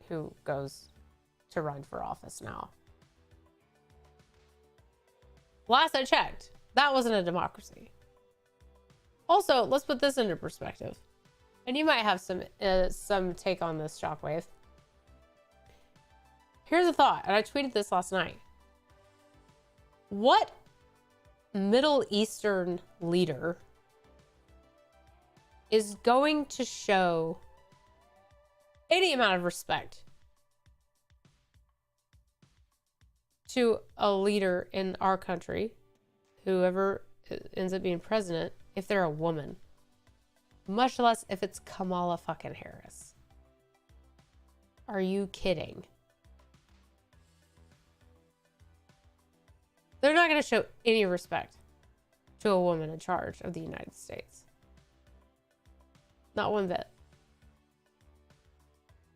who goes to run for office now. Last I checked, that wasn't a democracy. Also, let's put this into perspective. And you might have some take on this, Shockwave. Here's a thought, and I tweeted this last night. What Middle Eastern leader is going to show any amount of respect to a leader in our country, whoever ends up being president, if they're a woman? Much less if it's Kamala fucking Harris. Are you kidding? They're not going to show any respect to a woman in charge of the United States. Not one bit.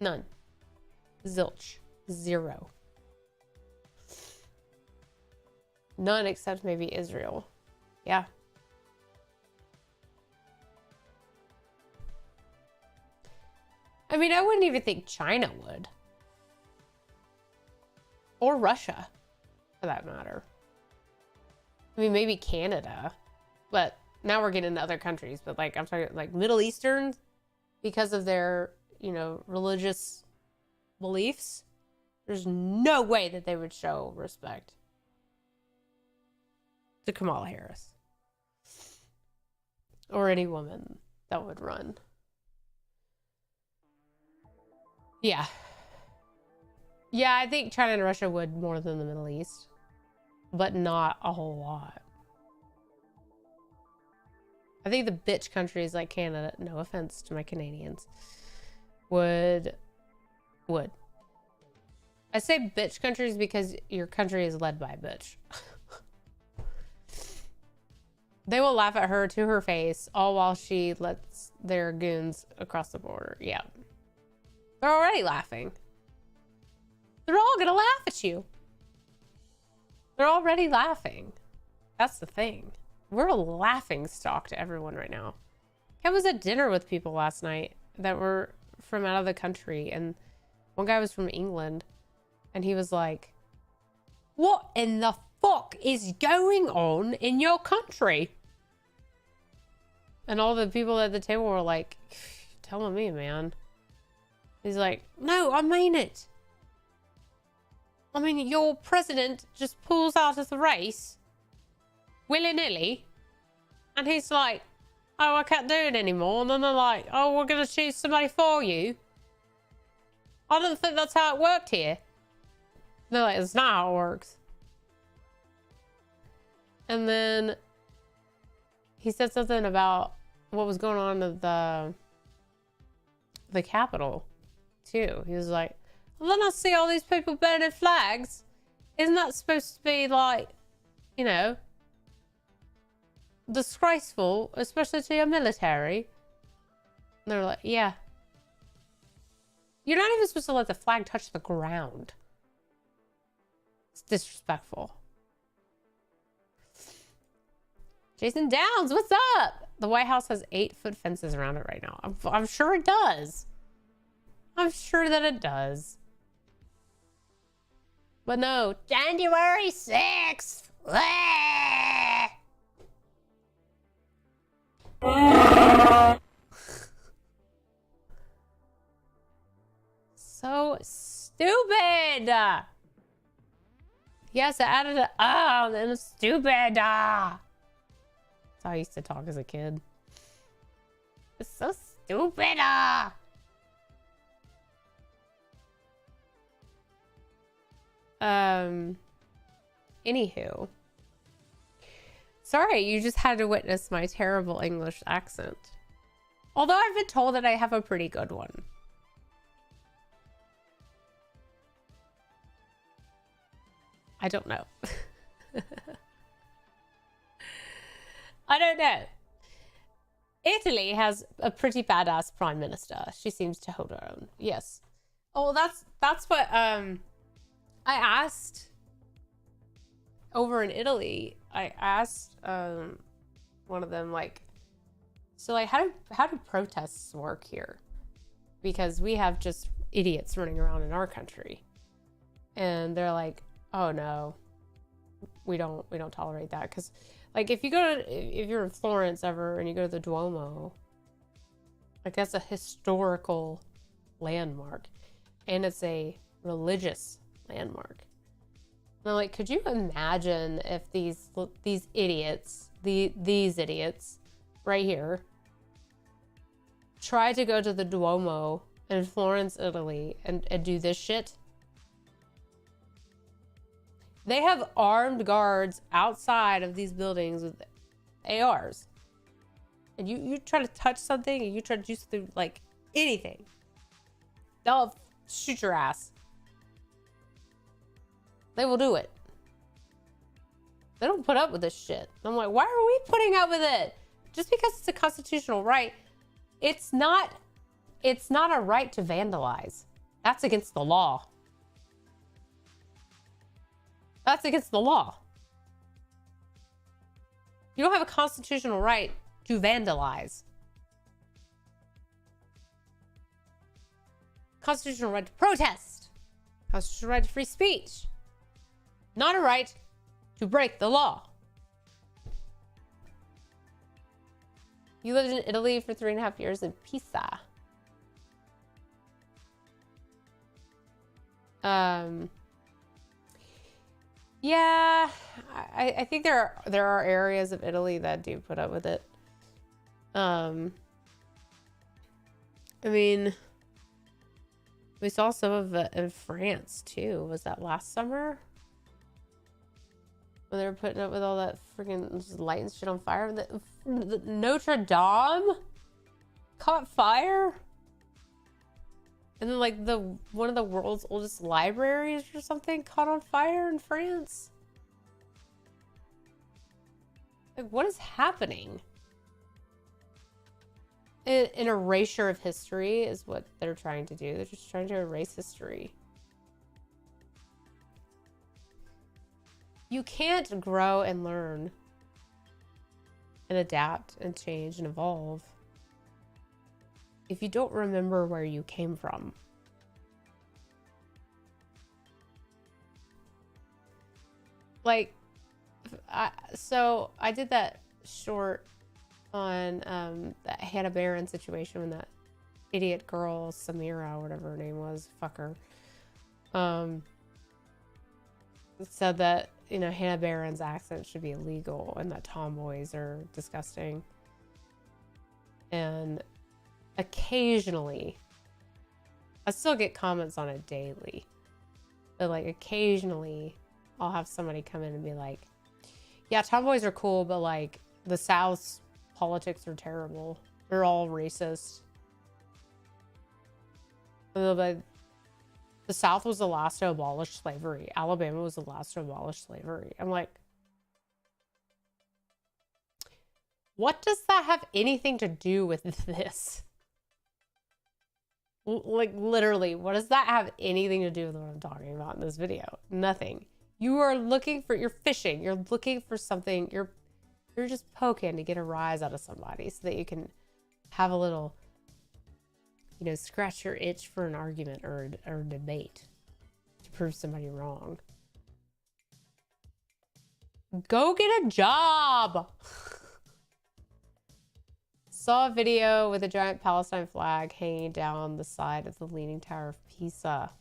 None. Zilch. Zero. None except maybe Israel. Yeah. I mean, I wouldn't even think China would. Or Russia, for that matter. I mean, maybe Canada. But now we're getting into other countries. But like, I'm talking like Middle Eastern, because of their, religious beliefs. There's no way that they would show respect to Kamala Harris. Or any woman that would run. Yeah. Yeah, I think China and Russia would more than the Middle East. But not a whole lot. I think the bitch countries like Canada, no offense to my Canadians, would. I say bitch countries because your country is led by a bitch. They will laugh at her to her face, all while she lets their goons across the border. Yeah. They're already laughing. They're all gonna laugh at you. They're already laughing. That's the thing. We're a laughing stock to everyone right now. I was at dinner with people last night that were from out of the country, and one guy was from England, and he was like, "What in the fuck is going on in your country?" And all the people at the table were like, "Telling me, man." He's like, "No, I mean it. I mean, your president just pulls out of the race willy-nilly, and he's like, oh, I can't do it anymore." And then they're like, "Oh, we're going to choose somebody for you." I don't think that's how it worked here. And they're like, "It's not how it works." And then he said something about what was going on at the Capitol, too. He was like, well, then I see all these people burning flags. Isn't that supposed to be like, disgraceful, especially to your military. And they're like, yeah. You're not even supposed to let the flag touch the ground. It's disrespectful. Jason Downs, what's up? The White House has 8-foot fences around it right now. I'm sure it does. I'm sure that it does. But no, January 6th. So stupid. Yes, I added a and then it's stupid. That's how I used to talk as a kid. It's so stupid. Anywho. Sorry, you just had to witness my terrible English accent. Although I've been told that I have a pretty good one. I don't know. I don't know. Italy has a pretty badass prime minister. She seems to hold her own. Yes. Oh, that's what I asked over in Italy. I asked one of them, like, so like how do protests work here? Because we have just idiots running around in our country. And they're like, oh no, we don't tolerate that. Because like if you're in Florence ever and you go to the Duomo, like that's a historical landmark and it's a religious landmark. And I'm like, could you imagine if these idiots, these idiots right here try to go to the Duomo in Florence, Italy and do this shit? They have armed guards outside of these buildings with ARs. And you try to touch something and you try to do something, like anything, they'll shoot your ass. They will do it. They don't put up with this shit. I'm like, why are we putting up with it? Just because it's a constitutional right, it's not a right to vandalize. That's against the law. That's against the law. You don't have a constitutional right to vandalize. Constitutional right to protest. Constitutional right to free speech. Not a right to break the law. You lived in Italy for 3.5 years in Pisa. Yeah, I think there are areas of Italy that do put up with it. I mean, we saw some of it in France too. Was that last summer? When they were putting up with all that freaking just lighting shit on fire. The Notre Dame caught fire. And then like one of the world's oldest libraries or something caught on fire in France. Like, what is happening? An erasure of history is what they're trying to do. They're just trying to erase history. You can't grow and learn and adapt and change and evolve if you don't remember where you came from. Like, so I did that short on that Hannah Barron situation when that idiot girl, Samira, whatever her name was, fucker, said that, you know, Hannah Barron's accent should be illegal and that tomboys are disgusting. And occasionally, I still get comments on it daily, but like occasionally I'll have somebody come in and be like, yeah, tomboys are cool, but like the South's politics are terrible. They're all racist. And they'll be like, the South was the last to abolish slavery. Alabama was the last to abolish slavery. I'm like, What does that have anything to do with this? Like, literally, what does that have anything to do with what I'm talking about in this video? Nothing. You are looking for, you're fishing. You're looking for something. You're just poking to get a rise out of somebody so that you can have a little, you know, scratch your itch for an argument or a debate to prove somebody wrong. Go get a job. Saw a video with a giant Palestine flag hanging down the side of the Leaning Tower of Pisa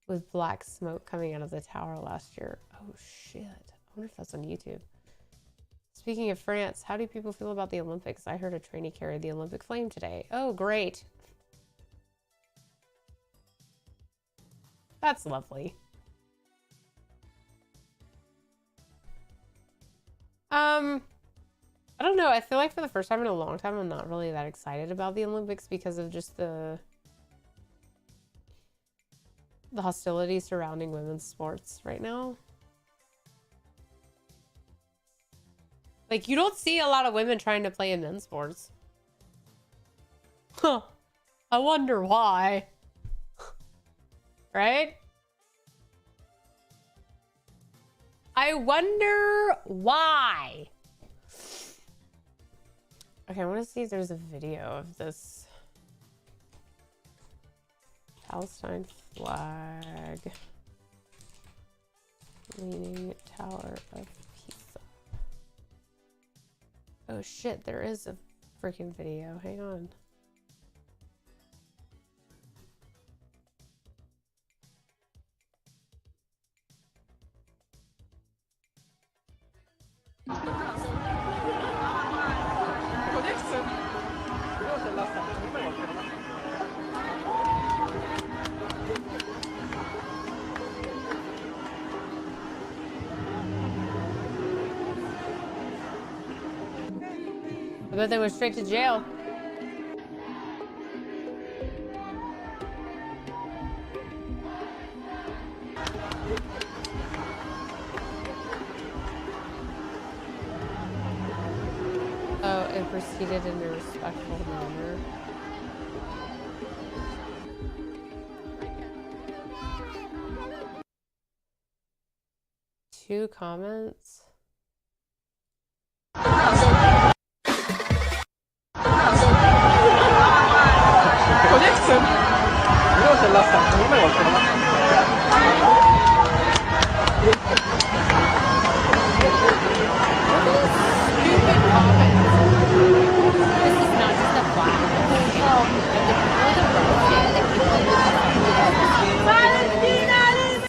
with black smoke coming out of the tower last year. Oh shit. I wonder if that's on YouTube. Speaking of France, how do people feel about the Olympics? I heard a trainee carried the Olympic flame today. Oh, great. That's lovely. I don't know. I feel like for the first time in a long time, I'm not really that excited about the Olympics because of just the hostility surrounding women's sports right now. Like, you don't see a lot of women trying to play in men's sports. Huh. I wonder why. Right? I wonder why. Okay, I want to see if there's a video of this Palestine flag Leaning Tower of Pisa. Oh shit, there is a freaking video. Hang on. I bet they went straight to jail. Oh, it proceeded in a respectful manner. Two comments.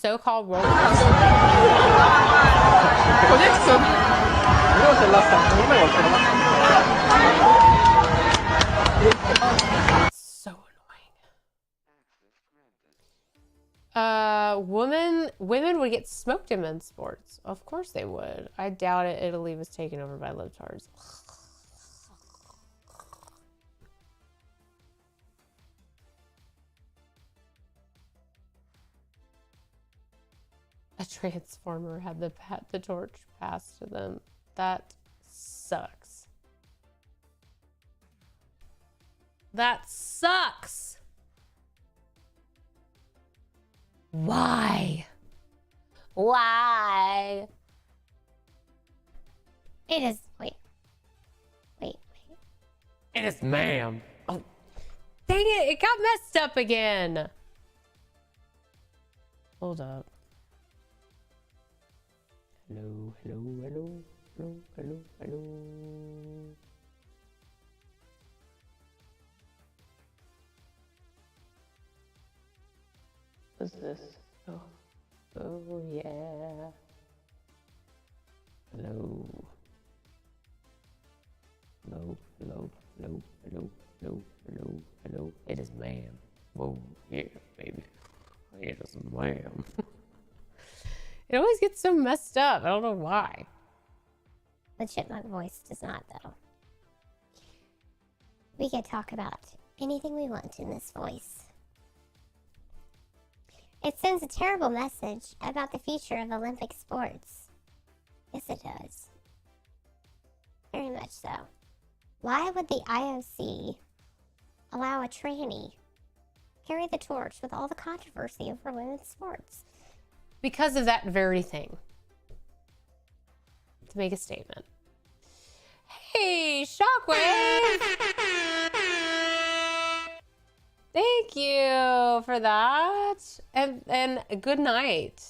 So-called world. So annoying. Women would get smoked in men's sports. Of course they would. I doubt it. Italy was taken over by libtards. A transformer had the torch passed to them. That sucks. That sucks. Why? Why? It is. Wait. It is, ma'am. Oh, dang it! It got messed up again. Hold up. Hello. What's this? Oh yeah. Hello. It is ma'am. Whoa, yeah, baby. It is ma'am. It always gets so messed up. I don't know why. The chipmunk voice does not, though. We can talk about anything we want in this voice. It sends a terrible message about the future of Olympic sports. Yes, it does. Very much so. Why would the IOC allow a tranny carry the torch with all the controversy over women's sports? Because of that very thing. To make a statement. Hey, Shockwave! Thank you for that. And good night.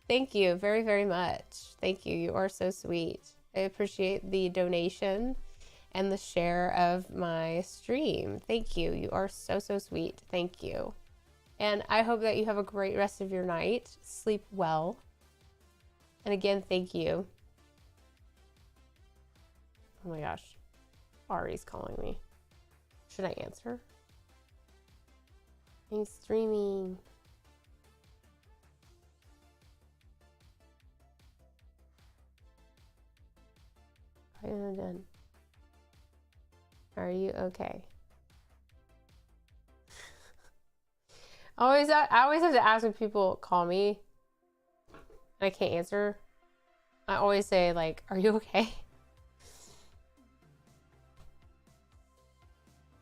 Thank you very, very much. Thank you. You are so sweet. I appreciate the donation and the share of my stream. Thank you. You are so, so sweet. Thank you. And I hope that you have a great rest of your night. Sleep well. And again, thank you. Oh my gosh. Ari's calling me. Should I answer? He's streaming. I am done. Are you okay? I always have to ask when people call me and I can't answer. I always say, like, are you okay?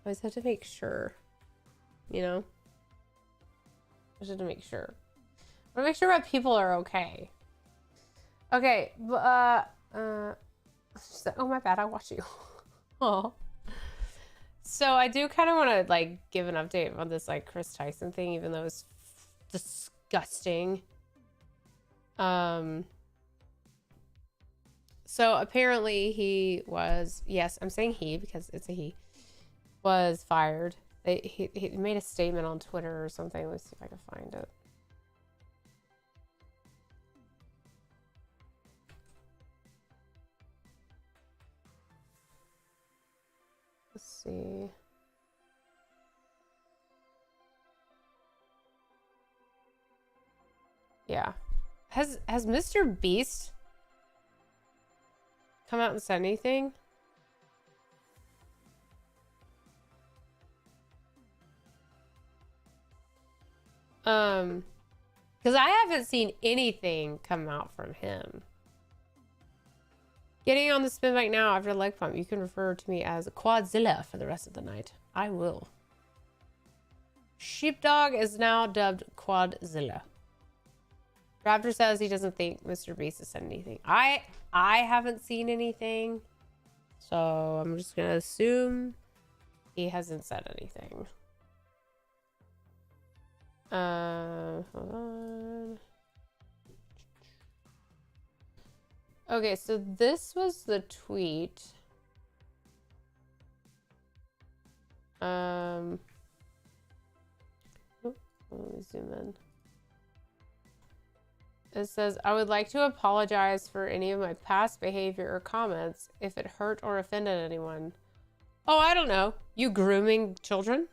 I always have to make sure, you know? I just have to make sure. I want to make sure my people are okay. Okay, but, oh my bad, I watch you. Oh. So I do kind of want to, like, give an update on this, like, Chris Tyson thing, even though it's disgusting. So apparently he was, yes, I'm saying he because it's a he, was fired. He made a statement on Twitter or something. Let's see if I can find it. Let's see. Yeah. Has Mr. Beast come out and said anything? Because I haven't seen anything come out from him. Getting on the spin bike now after leg pump. You can refer to me as Quadzilla for the rest of the night. I will. Sheepdog is now dubbed Quadzilla. Raptor says he doesn't think Mr. Beast has said anything. I haven't seen anything. So I'm just gonna assume he hasn't said anything. Hold on. Okay, so this was the tweet. Let me zoom in. It says, I would like to apologize for any of my past behavior or comments if it hurt or offended anyone. Oh, I don't know. You grooming children?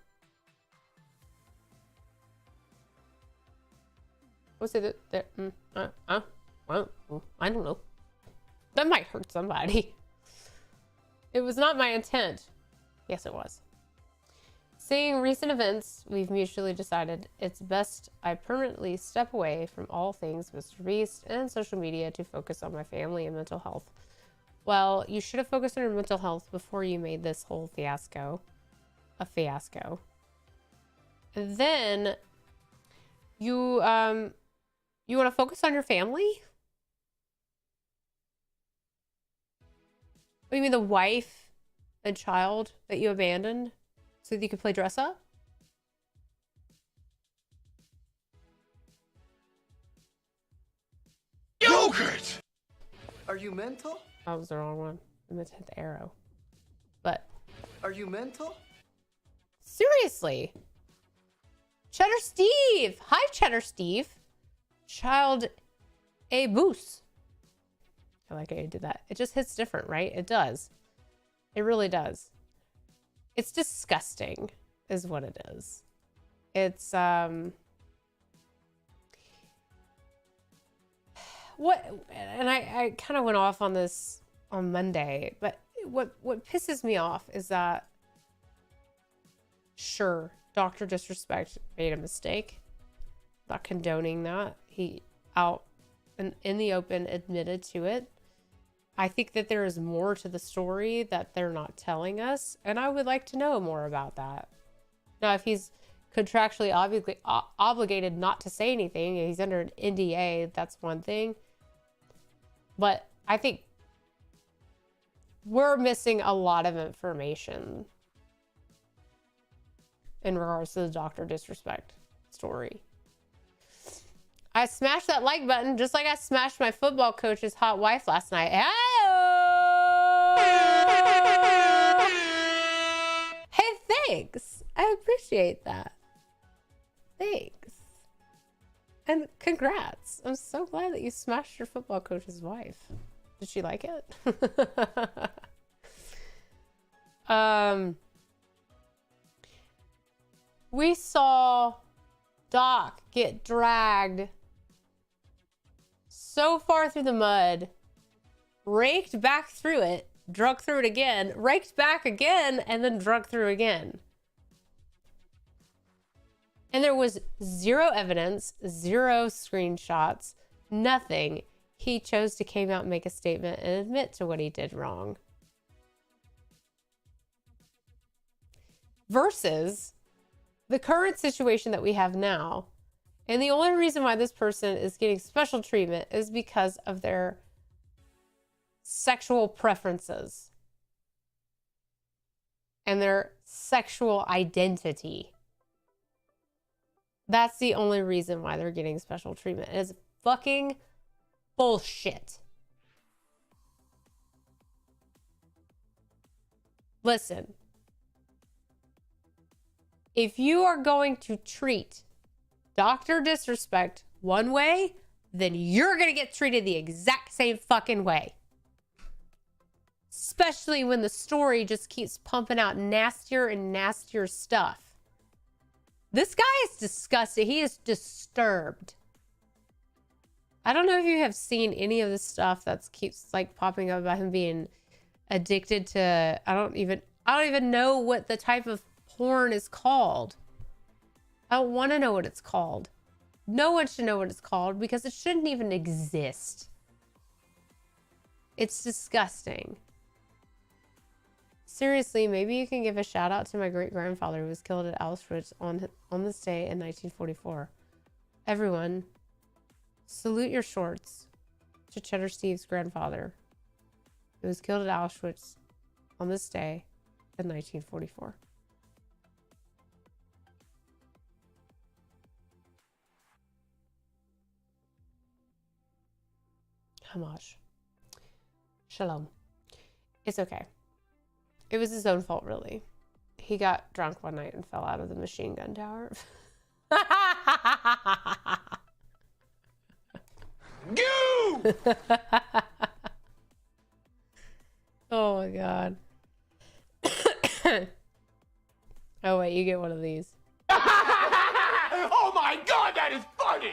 What's it that? Well, I don't know. That might hurt somebody. It was not my intent. Yes, it was. Seeing recent events, we've mutually decided it's best I permanently step away from all things Mr. Beast and social media to focus on my family and mental health. Well, you should have focused on your mental health before you made this whole fiasco a fiasco. And then you want to focus on your family? What do you mean, the wife and child that you abandoned so that you could play dress up? Yogurt! Are you mental? That was the wrong one. I meant to hit the arrow. But Are you mental? seriously. Cheddar Steve! Hi, Cheddar Steve. Child a boos. I like how you did that. It just hits different, right? It does. It really does. It's disgusting, is what it is. It's, what, and I kind of went off on this on Monday, but what pisses me off is that, sure, Dr. Disrespect made a mistake. Not condoning that. He out and in the open admitted to it. I think that there is more to the story that they're not telling us, and I would like to know more about that. Now, if he's contractually obligated not to say anything, he's under an NDA, that's one thing. But I think we're missing a lot of information in regards to the Dr. Disrespect story. I smashed that like button just like I smashed my football coach's hot wife last night. Hey, thanks. I appreciate that. Thanks. And congrats. I'm so glad that you smashed your football coach's wife. Did she like it? We saw Doc get dragged so far through the mud, raked back through it, drug through it again, raked back again, and then drug through again. And there was zero evidence, zero screenshots, nothing. He chose to come out and make a statement and admit to what he did wrong. Versus the current situation that we have now. And the only reason why this person is getting special treatment is because of their sexual preferences and their sexual identity. That's the only reason why they're getting special treatment. It is fucking bullshit. Listen. If you are going to treat Dr. Disrespect one way, then you're going to get treated the exact same fucking way. Especially when the story just keeps pumping out nastier and nastier stuff. This guy is disgusting. He is disturbed. I don't know if you have seen any of the stuff that keeps like popping up about him being addicted to, I don't even know what the type of porn is called. I don't want to know what it's called. No one should know what it's called because it shouldn't even exist. It's disgusting. Seriously, maybe you can give a shout out to my great-grandfather who was killed at Auschwitz on this day in 1944. Everyone, salute your shorts to Cheddar Steve's grandfather who was killed at Auschwitz on this day in 1944. Homage. Shalom. It's okay. It was his own fault, really. He got drunk one night and fell out of the machine gun tower. You! Oh my god. Oh wait, you get one of these. Oh my god, that is funny!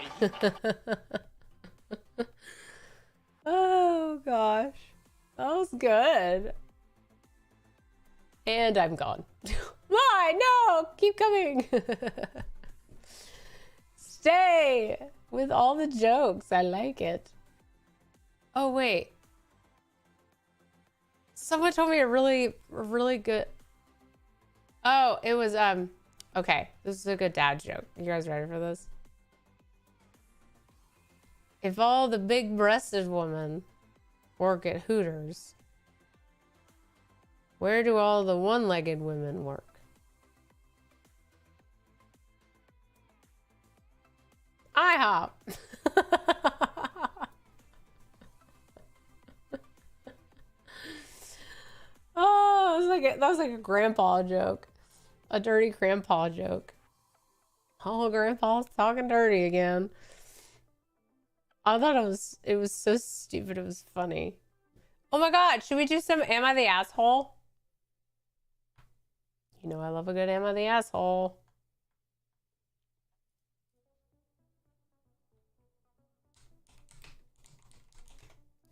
Oh gosh. That was good. And I'm gone. Why? No! Keep coming! Stay! With all the jokes. I like it. Oh, wait. Someone told me a really good... Oh, it was, okay. This is a good dad joke. You guys ready for this? If all the big-breasted women work at Hooters, where do all the one-legged women work? IHOP. Oh, that was like a grandpa joke. A dirty grandpa joke. Oh, grandpa's talking dirty again. I thought it was so stupid, it was funny. Oh my god, should we do some Am I the Asshole? You know I love a good Am I the Asshole.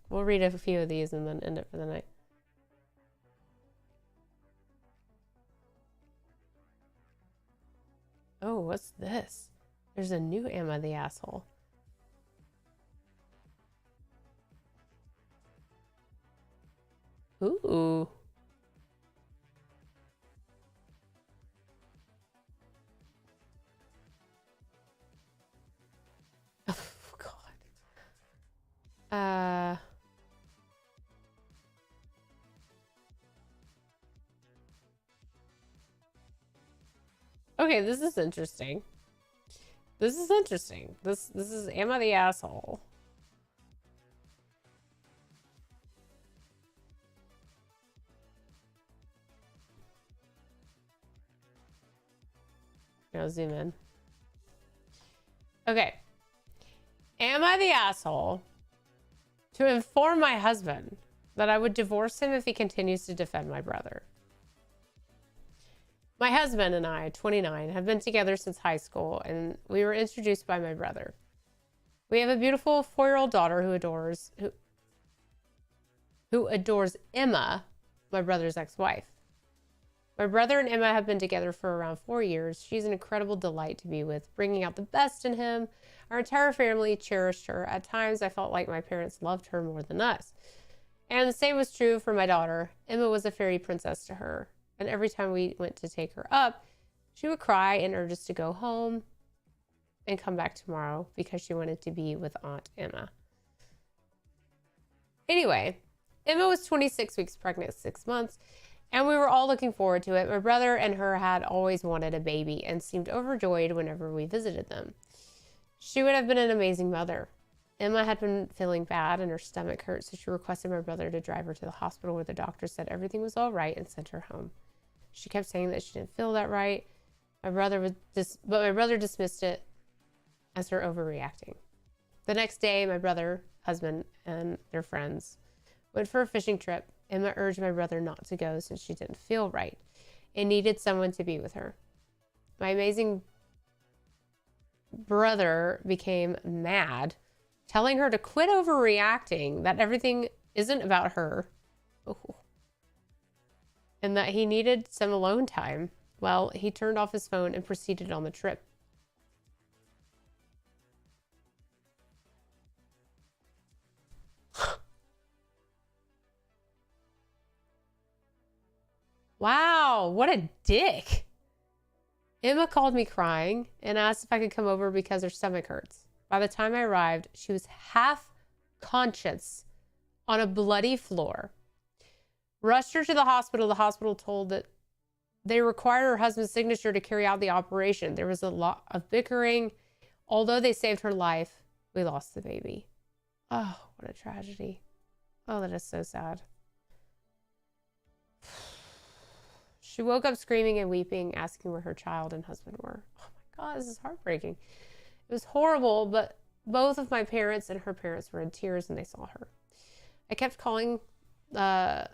We'll read a few of these and then end it for the night. Oh, what's this? There's a new Am I the Asshole? Ooh. Oh, God. Okay, this is interesting. This is interesting. This is Am I the Asshole? I'll zoom in. Okay. Am I the asshole to inform my husband that I would divorce him if he continues to defend my brother? My husband and I, 29, have been together since high school, and we were introduced by my brother. We have a beautiful 4-year-old daughter who adores Emma, my brother's ex-wife. My brother and Emma have been together for around 4 years. She's an incredible delight to be with, bringing out the best in him. Our entire family cherished her. At times, I felt like my parents loved her more than us. And the same was true for my daughter. Emma was a fairy princess to her. And every time we went to take her up, she would cry and urge us to go home and come back tomorrow because she wanted to be with Aunt Emma. Anyway, Emma was 26 weeks pregnant, 6 months. And we were all looking forward to it. My brother and her had always wanted a baby and seemed overjoyed whenever we visited them. She would have been an amazing mother. Emma had been feeling bad and her stomach hurt, so she requested my brother to drive her to the hospital where the doctor said everything was all right and sent her home. She kept saying that she didn't feel that right. But my brother dismissed it as her overreacting. The next day, my brother, husband, and their friends went for a fishing trip. Emma urged my brother not to go since she didn't feel right and needed someone to be with her. My amazing brother became mad, telling her to quit overreacting, that everything isn't about her, and that he needed some alone time. Well, he turned off his phone and proceeded on the trip. Wow, what a dick. Emma called me crying and asked if I could come over because her stomach hurts. By the time I arrived, she was half conscious on a bloody floor. Rushed her to the hospital. The hospital told that they required her husband's signature to carry out the operation. There was a lot of bickering. Although they saved her life, we lost the baby. Oh, what a tragedy. Oh, that is so sad. She woke up screaming and weeping, asking where her child and husband were. Oh my God, this is heartbreaking. It was horrible, but both of my parents and her parents were in tears when they saw her. I kept calling the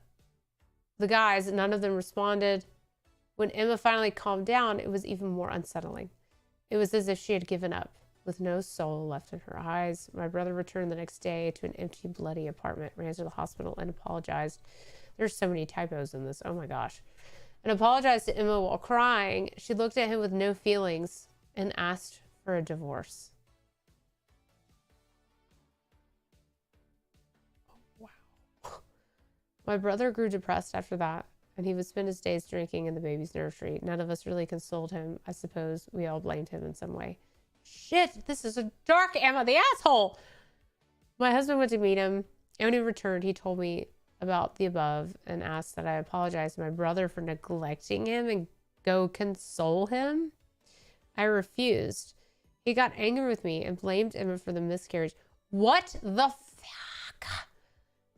guys, and none of them responded. When Emma finally calmed down, it was even more unsettling. It was as if she had given up, with no soul left in her eyes. My brother returned the next day to an empty, bloody apartment, ran to the hospital, and apologized. There's so many typos in this. Oh my gosh. And apologized to Emma while crying. She looked at him with no feelings and asked for a divorce. Oh, wow. My brother grew depressed after that, and he would spend his days drinking in the baby's nursery. None of us really consoled him. I suppose we all blamed him in some way. Shit, this is a dark Emma the asshole. My husband went to meet him, and when he returned, he told me about the above and asked that I apologize to my brother for neglecting him and go console him. I refused. He got angry with me and blamed Emma for the miscarriage. What the fuck?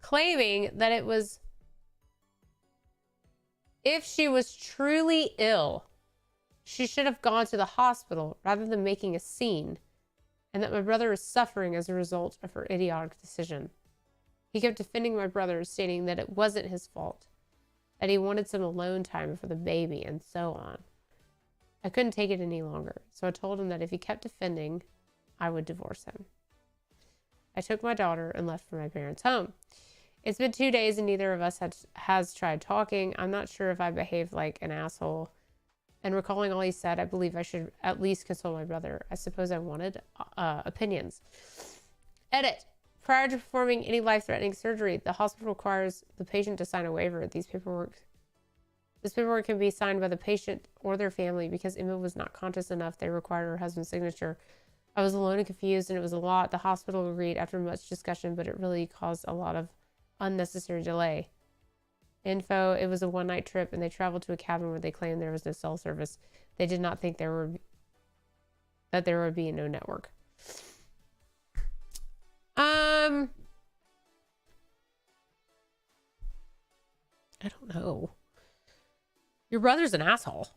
Claiming that it was if she was truly ill, she should have gone to the hospital rather than making a scene, and that my brother is suffering as a result of her idiotic decision. He kept defending my brother, stating that it wasn't his fault, that he wanted some alone time for the baby, and so on. I couldn't take it any longer, so I told him that if he kept defending, I would divorce him. I took my daughter and left for my parents' home. It's been 2 days and neither of us has tried talking. I'm not sure if I behaved like an asshole. And recalling all he said, I believe I should at least console my brother. I suppose I wanted opinions. Edit. Prior to performing any life-threatening surgery, the hospital requires the patient to sign a waiver. This paperwork can be signed by the patient or their family. Because Emma was not conscious enough, they required her husband's signature. I was alone and confused, and it was a lot. The hospital agreed after much discussion, but it really caused a lot of unnecessary delay. Info, it was a one-night trip, and they traveled to a cabin where they claimed there was no cell service. They did not think that there would be no network. I don't know. Your brother's an asshole.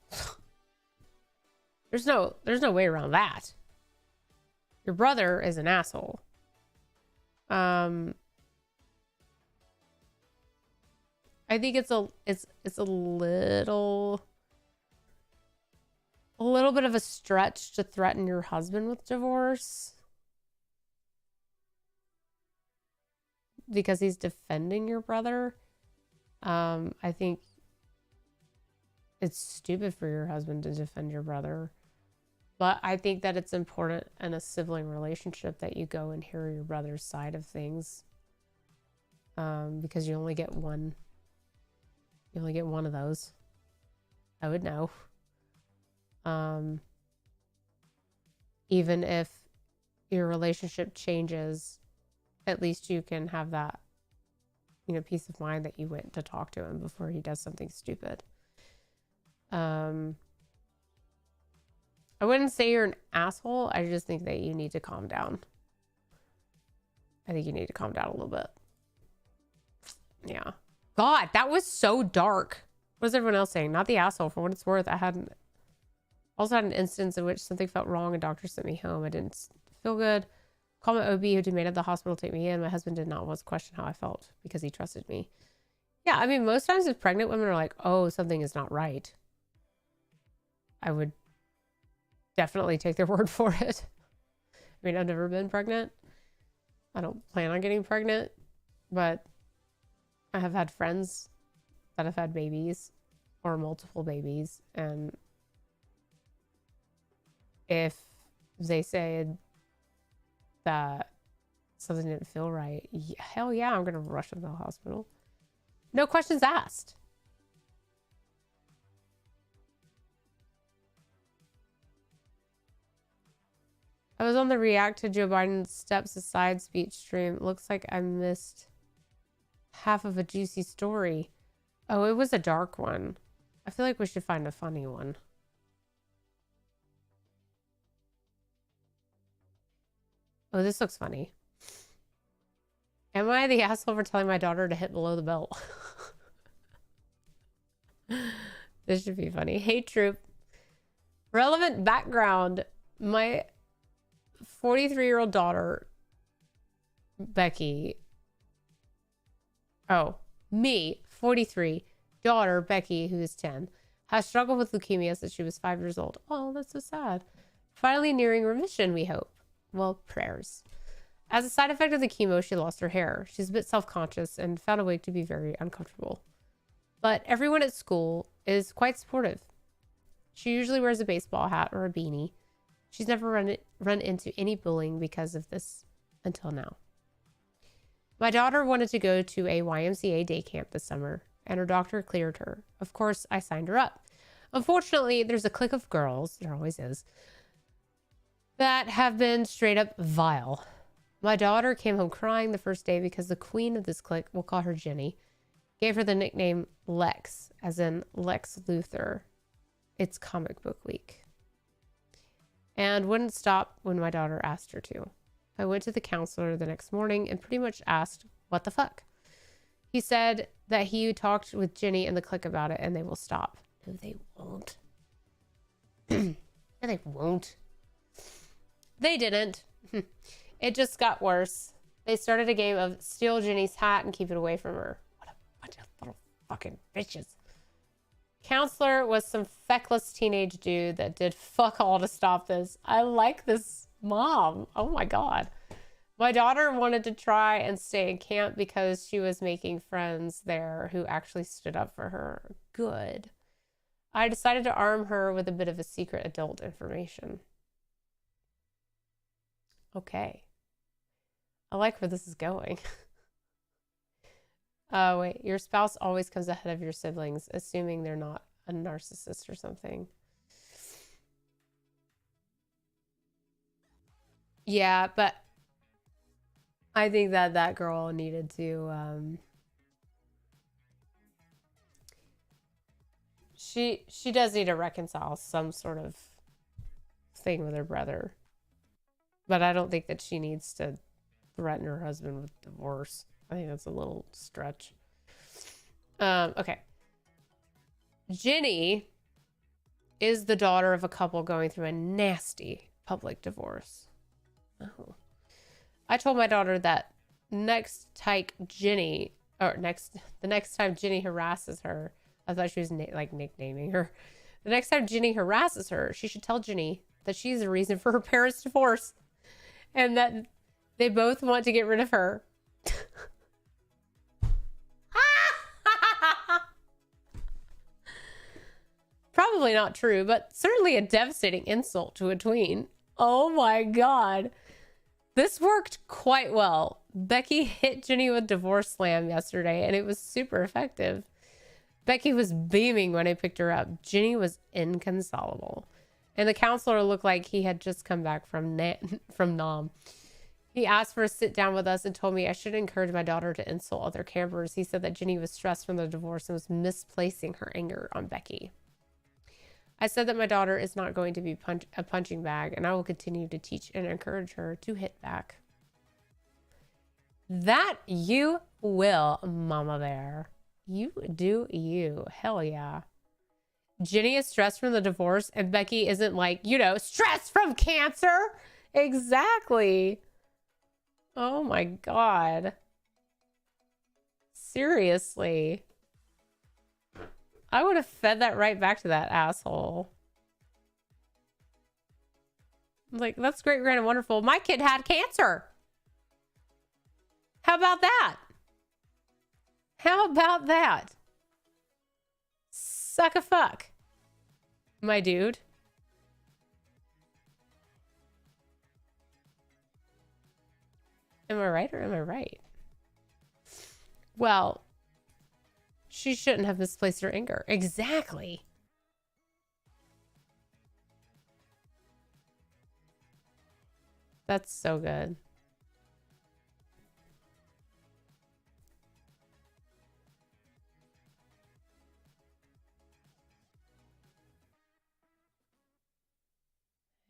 There's no way around that. Your brother is an asshole. I think it's a little bit of a stretch to threaten your husband with divorce because he's defending your brother. I think it's stupid for your husband to defend your brother. But I think that it's important in a sibling relationship that you go and hear your brother's side of things. Because you only get one. You only get one of those. I would know. Even if your relationship changes, at least you can have that, peace of mind that you went to talk to him before he does something stupid. I wouldn't say you're an asshole. I just think that you need to calm down. I think you need to calm down a little bit. Yeah. God, that was so dark. What is everyone else saying? Not the asshole. For what it's worth, I also had an instance in which something felt wrong. A doctor sent me home. I didn't feel good. Called my OB who demanded the hospital take me in. My husband did not once question how I felt because he trusted me. Yeah, I mean, most times if pregnant women are like, oh, something is not right, I would definitely take their word for it. I mean, I've never been pregnant. I don't plan on getting pregnant, but I have had friends that have had babies or multiple babies, and if they said that something didn't feel right, hell yeah, I'm gonna rush them to the hospital. No questions asked. I was on the react to Joe Biden's steps aside speech stream. Looks like I missed half of a juicy story. Oh, it was a dark one. I feel like we should find a funny one. Oh, this looks funny. Am I the asshole for telling my daughter to hit below the belt? This should be funny. Hey, troop. Relevant background. My 43-year-old daughter, Becky. Oh, me, 43. Daughter, Becky, who is 10, has struggled with leukemia since she was 5 years old. Oh, that's so sad. Finally nearing remission, we hope. Well, prayers. As a side effect of the chemo, she lost her hair. She's a bit self-conscious and found a wig to be very uncomfortable. But everyone at school is quite supportive. She usually wears a baseball hat or a beanie. She's never run into any bullying because of this until now. My daughter wanted to go to a YMCA day camp this summer, and her doctor cleared her. Of course, I signed her up. Unfortunately, there's a clique of girls, there always is, that have been straight up vile. My daughter came home crying the first day because the queen of this clique, we'll call her Jenny, gave her the nickname Lex, as in Lex Luthor. It's comic book week. And wouldn't stop when my daughter asked her to. I went to the counselor the next morning and pretty much asked, what the fuck? He said that he talked with Jenny and the clique about it and they will stop. No, they won't. No, they won't. They didn't. It just got worse. They started a game of steal Jenny's hat and keep it away from her. What a bunch of little fucking bitches. Counselor was some feckless teenage dude that did fuck all to stop this. I like this mom. Oh my God. My daughter wanted to try and stay in camp because she was making friends there who actually stood up for her. Good. I decided to arm her with a bit of a secret adult information. Okay. I like where this is going. Oh, wait. Your spouse always comes ahead of your siblings, assuming they're not a narcissist or something. Yeah, but I think that that girl needed to, she does need to reconcile some sort of thing with her brother. But I don't think that she needs to threaten her husband with divorce. I think that's a little stretch. Okay. Ginny is the daughter of a couple going through a nasty public divorce. Oh. I told my daughter that the next time Ginny harasses her, I thought she was like nicknaming her. The next time Ginny harasses her, she should tell Ginny that she's the reason for her parents' divorce and that they both want to get rid of her. Probably not true, but certainly a devastating insult to a tween. Oh my God. This worked quite well. Becky hit Ginny with divorce slam yesterday, and it was super effective. Becky was beaming when I picked her up. Ginny was inconsolable. And the counselor looked like he had just come back from Nam. He asked for a sit down with us and told me I should encourage my daughter to insult other campers. He said that Ginny was stressed from the divorce and was misplacing her anger on Becky. I said that my daughter is not going to be a punching bag, and I will continue to teach and encourage her to hit back. That you will, Mama Bear. You do you. Hell yeah. Ginny is stressed from the divorce, and Becky isn't like, stressed from cancer. Exactly. Oh my God. Seriously. I would have fed that right back to that asshole. Like, that's great, grand, and wonderful. My kid had cancer. How about that? How about that? Suck a fuck, my dude. Am I right or am I right? Well, she shouldn't have misplaced her anger. Exactly. That's so good.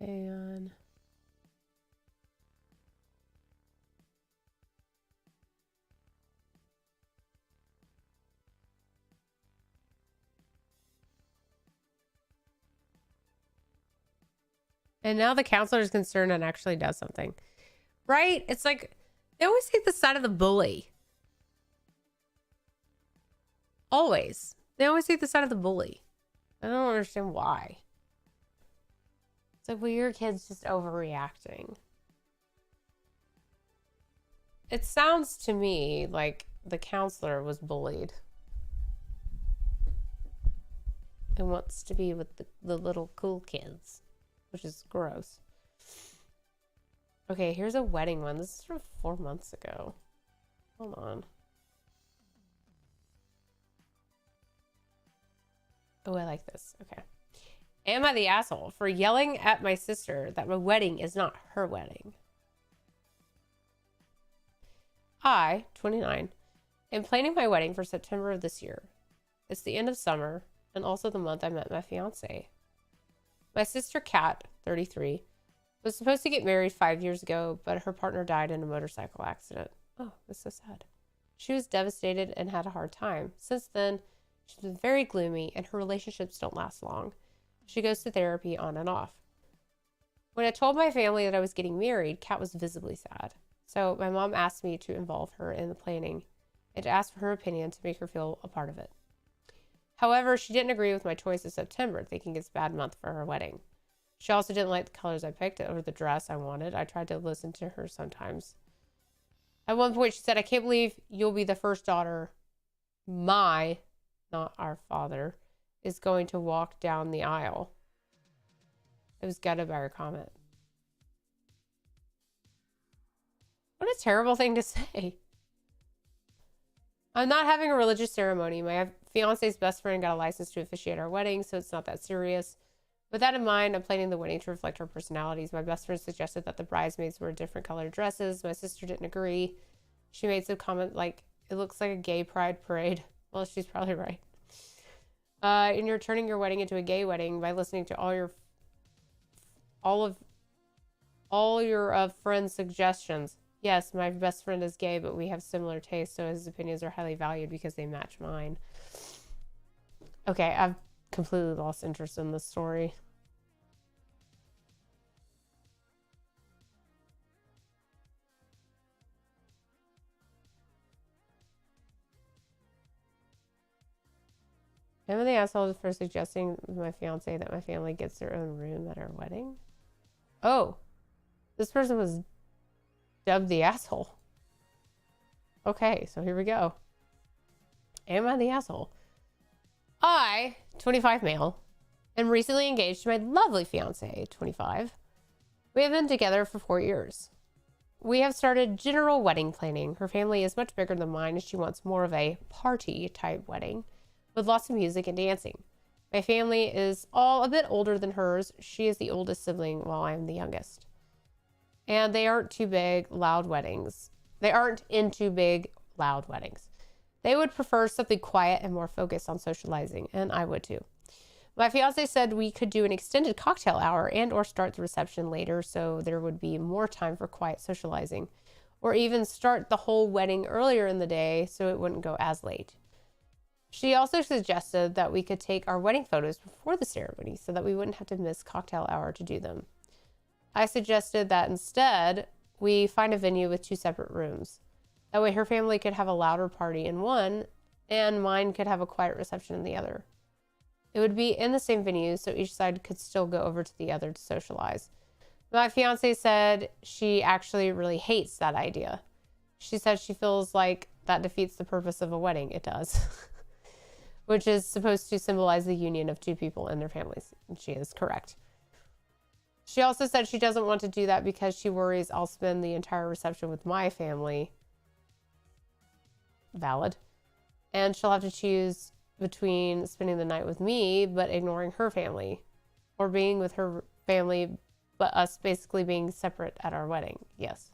Hang on. And now the counselor is concerned and actually does something. Right? It's like, they always take the side of the bully. Always. They always take the side of the bully. I don't understand why. It's like, well, your kid's just overreacting. It sounds to me like the counselor was bullied. And wants to be with the little cool kids. Which is gross. Okay, here's a wedding one. This is from 4 months ago. Hold on. Oh, I like this. Okay. Am I the asshole for yelling at my sister that my wedding is not her wedding? I, 29, am planning my wedding for September of this year. It's the end of summer and also the month I met my fiance. My sister Kat, 33, was supposed to get married 5 years ago, but her partner died in a motorcycle accident. Oh, that's so sad. She was devastated and had a hard time. Since then, she's been very gloomy and her relationships don't last long. She goes to therapy on and off. When I told my family that I was getting married, Kat was visibly sad. So my mom asked me to involve her in the planning and to ask for her opinion to make her feel a part of it. However, she didn't agree with my choice of September, thinking it's a bad month for her wedding. She also didn't like the colors I picked or the dress I wanted. I tried to listen to her sometimes. At one point, she said, I can't believe you'll be the first daughter not our father, is going to walk down the aisle. I was gutted by her comment. What a a terrible thing to say. I'm not having a religious ceremony. My fiance's best friend got a license to officiate our wedding, so it's not that serious. With that in mind, I'm planning the wedding to reflect our personalities. My best friend suggested that the bridesmaids wear different colored dresses. My sister didn't agree. She made some comment like, it looks like a gay pride parade. Well, she's probably right. And you're turning your wedding into a gay wedding by listening to all your friends' suggestions. Yes, my best friend is gay, but we have similar tastes, so his opinions are highly valued because they match mine. Okay, I've completely lost interest in this story. Am I the asshole for suggesting to my fiance that my family gets their own room at our wedding? Oh, this person was dubbed the asshole. Okay, so here we go. Am I the asshole? I, 25 male, am recently engaged to my lovely fiance, 25. We have been together for 4 years. We have started general wedding planning. Her family is much bigger than mine, and she wants more of a party-type wedding with lots of music and dancing. My family is all a bit older than hers. She is the oldest sibling while I am the youngest. And they aren't too big, loud weddings. They aren't into big, loud weddings. They would prefer something quiet and more focused on socializing, and I would too. My fiance said we could do an extended cocktail hour and or start the reception later so there would be more time for quiet socializing, or even start the whole wedding earlier in the day so it wouldn't go as late. She also suggested that we could take our wedding photos before the ceremony so that we wouldn't have to miss cocktail hour to do them. I suggested that instead we find a venue with 2 separate rooms. That way her family could have a louder party in one and mine could have a quiet reception in the other. It would be in the same venue, so each side could still go over to the other to socialize. My fiance said she actually really hates that idea. She said she feels like that defeats the purpose of a wedding. It does. Which is supposed to symbolize the union of 2 people and their families. And she is correct. She also said she doesn't want to do that because she worries I'll spend the entire reception with my family. Valid. And she'll have to choose between spending the night with me but ignoring her family, or being with her family but us basically being separate at our wedding. Yes.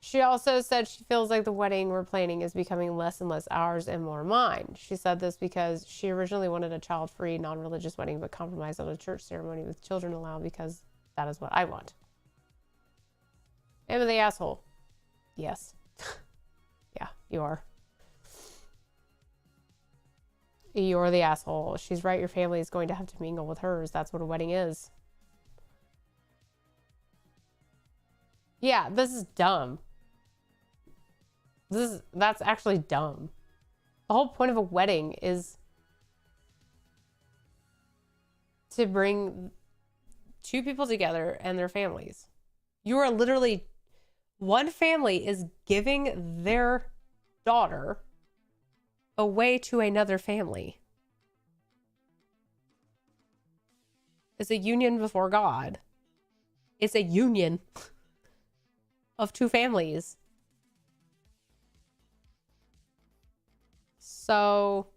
She also said she feels like the wedding we're planning is becoming less and less ours and more mine. She said this because she originally wanted a child-free, non-religious wedding but compromised on a church ceremony with children allowed because that is what I want. Am I the asshole? Yes. Yeah, you are. You're the asshole. She's right. Your family is going to have to mingle with hers. That's what a wedding is. Yeah, this is dumb. That's actually dumb. The whole point of a wedding is to bring 2 people together and their families. You are literally, one family is giving their daughter away to another family. It's a union before God. It's a union of 2 families. So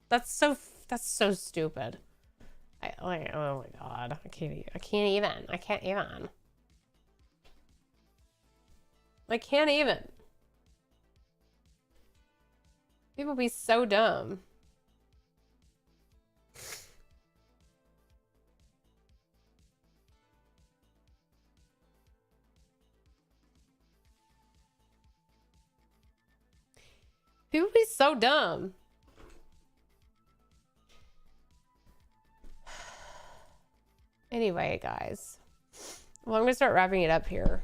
that's so stupid. Oh my God. I can't even. People be so dumb. People be so dumb. Anyway, guys. Well, I'm going to start wrapping it up here.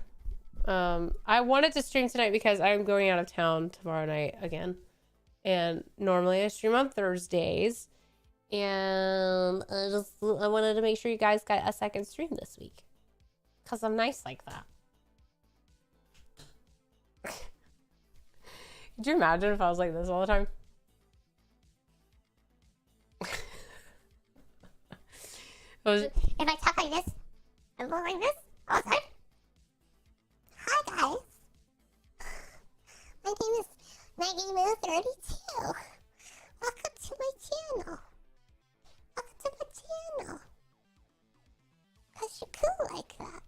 I wanted to stream tonight because I'm going out of town tomorrow night again. And normally I stream on Thursdays. And I wanted to make sure you guys got a second stream this week. Because I'm nice like that. Could you imagine if I was like this all the time? If I talk like this, I'm like this all the time. Hi guys. My name is 32. Welcome to my channel. Welcome to my channel. Cause you're cool like that.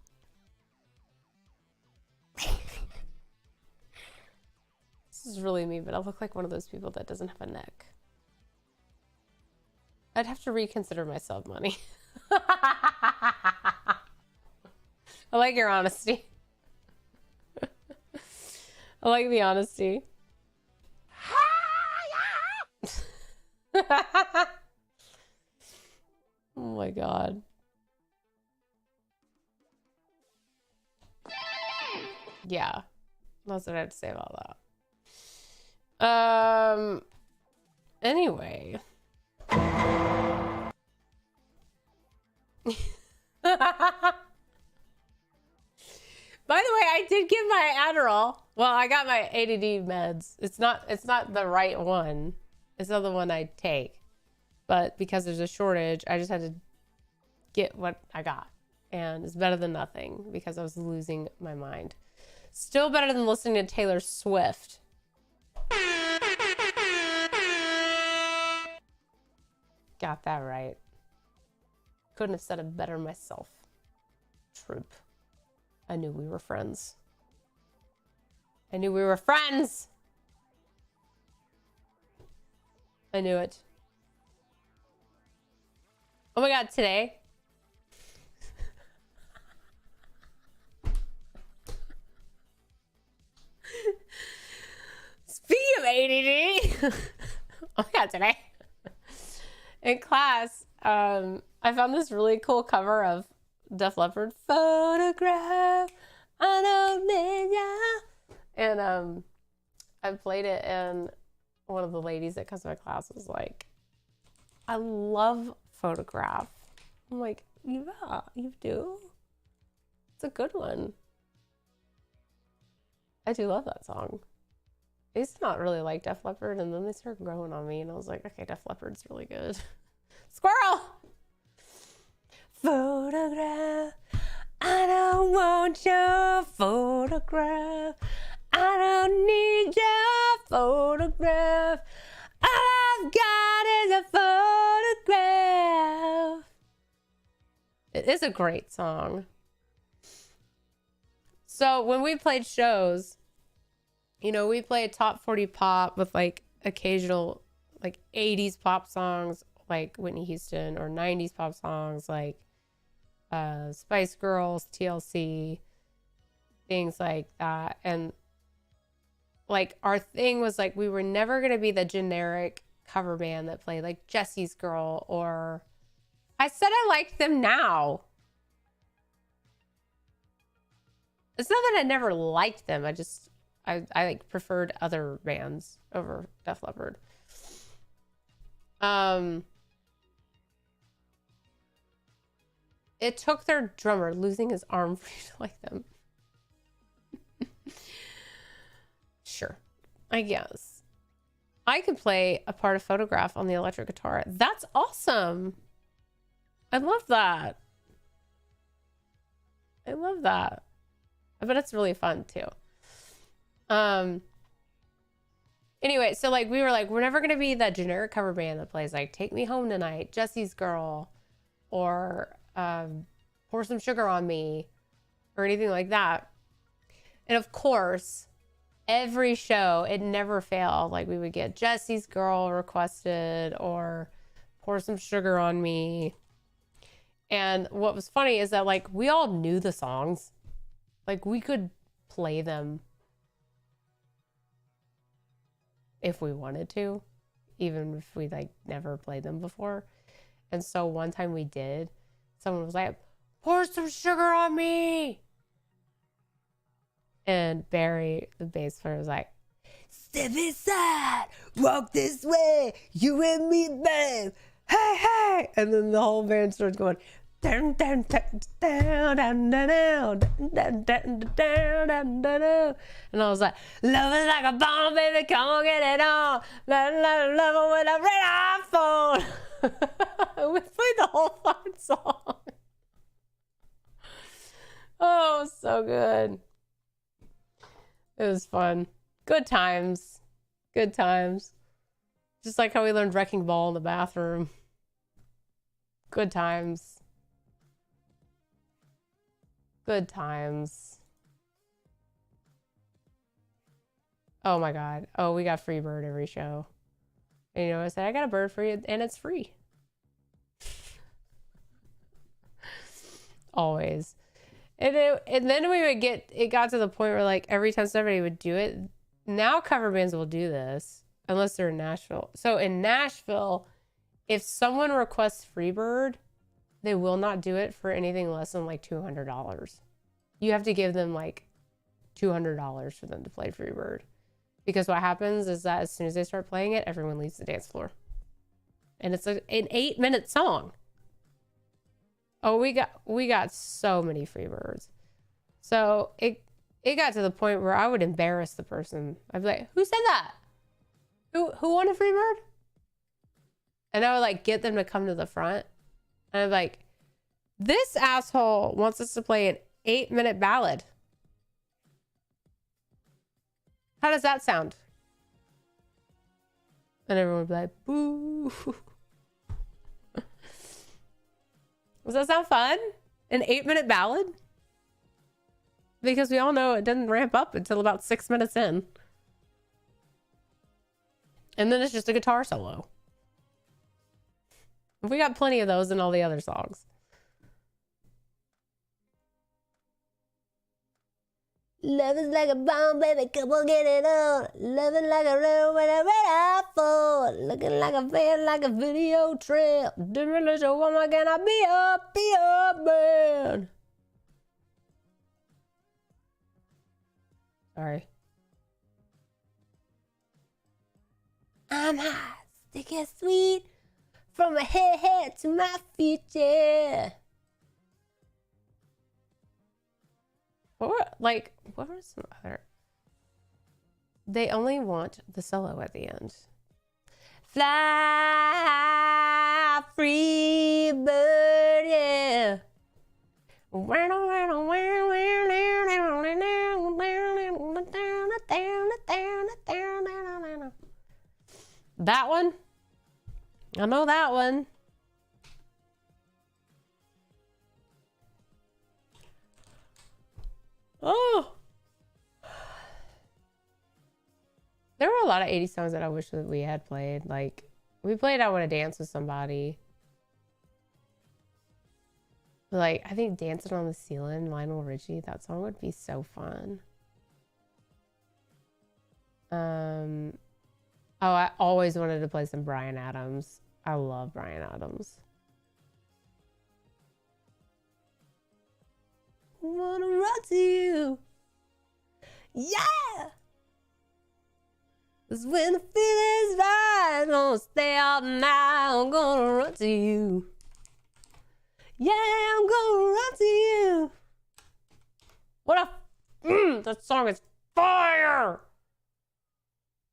This is really me, but I look like one of those people that doesn't have a neck. I'd have to reconsider myself, money. I like your honesty. I like the honesty. Oh my god. Yeah. That's what I have to say about that. Anyway. By the way, I did get my Adderall. Well, I got my ADD meds. It's not the right one. It's not the one I take. But because there's a shortage, I just had to get what I got. And it's better than nothing because I was losing my mind. Still better than listening to Taylor Swift. Got that right. Couldn't have said it better myself. Troop. I knew we were friends. I knew we were friends! I knew it. Oh my god, today. Speaking of ADD. Oh my god, today. In class, I found this really cool cover of Def Leppard, Photograph, I don't need ya. And I played it, and one of the ladies that comes to my class was like, I love Photograph. I'm like, yeah, you do? It's a good one. I do love that song. I used to not really like Def Leppard, and then they started growing on me, and I was like, okay, Def Leppard's really good. Squirrel! Photograph, I don't want your photograph. I don't need your photograph. All I've got is a photograph. It is a great song. So when we played shows, you know, we played top 40 pop with like occasional like 80s pop songs like Whitney Houston, or 90s pop songs like Spice Girls, TLC, things like that. And like our thing was like we were never going to be the generic cover band that played like Jesse's Girl, or I said I liked them now. It's not that I never liked them. I like preferred other bands over Def Leppard. It took their drummer losing his arm for you to like them. Sure, I guess. I could play a part of Photograph on the electric guitar. That's awesome. I love that. I love that. I bet it's really fun too. Anyway, so like we were like, we're never gonna be that generic cover band that plays like Take Me Home Tonight, Jesse's Girl, or Pour Some Sugar on Me, or anything like that. And of course, every show, it never failed. Like we would get Jesse's Girl requested, or Pour Some Sugar on Me. And what was funny is that like we all knew the songs. Like we could play them if we wanted to, even if we like never played them before. And so one time we did, someone was like, pour some sugar on me. And Barry, the bass player, was like, step inside, walk this way, you and me, babe, hey, hey. And then the whole band starts going, down, down, down, down, down, down, down, down, down, down. And I was like, love is like a bomb, baby, come on, get it on. Love with a red iPhone. We played the whole fucking song. So good. It was fun. Good times. Good times. Just like how we learned Wrecking Ball in the bathroom. Good times. Good times. Oh my God. Oh, we got free bird every show. And you know what I said? I got a bird for you and it's free. Always. And then it got to the point where like every time somebody would do it, now cover bands will do this unless they're in Nashville. So in Nashville, if someone requests Freebird, they will not do it for anything less than like $200. You have to give them like $200 for them to play Freebird. Because what happens is that as soon as they start playing it, everyone leaves the dance floor. And it's an 8-minute song. Oh, we got so many Freebirds. So it got to the point where I would embarrass the person. I'd be like, who said that? Who won a Freebird? And I would like get them to come to the front. And I'm like, this asshole wants us to play an 8-minute ballad. How does that sound? And everyone would be like, boo. Does that sound fun? An 8-minute ballad? Because we all know it doesn't ramp up until about 6 minutes in. And then it's just a guitar solo. We got plenty of those in all the other songs. Love is like a bomb, baby, come on, get it on. Loving like a rail when I red eye for. Looking like a fan, like a video trail. Different little woman, can I be a man? Sorry. I'm hot, stick and sweet. From my head to my feet, yeah. What were some other? They only want the solo at the end. Fly free bird, yeah. That one? I know that one. Oh. There were a lot of 80s songs that I wish that we had played. Like, we played I Want to Dance with Somebody. Like, I think Dancing on the Ceiling, Lionel Richie, that song would be so fun. Oh, I always wanted to play some Bryan Adams. I love Bryan Adams. Wanna run to you. Yeah! 'Cause when the feeling's right, I'm gonna stay out night. I'm gonna run to you. Yeah, I'm gonna run to you. What a... that song is fire!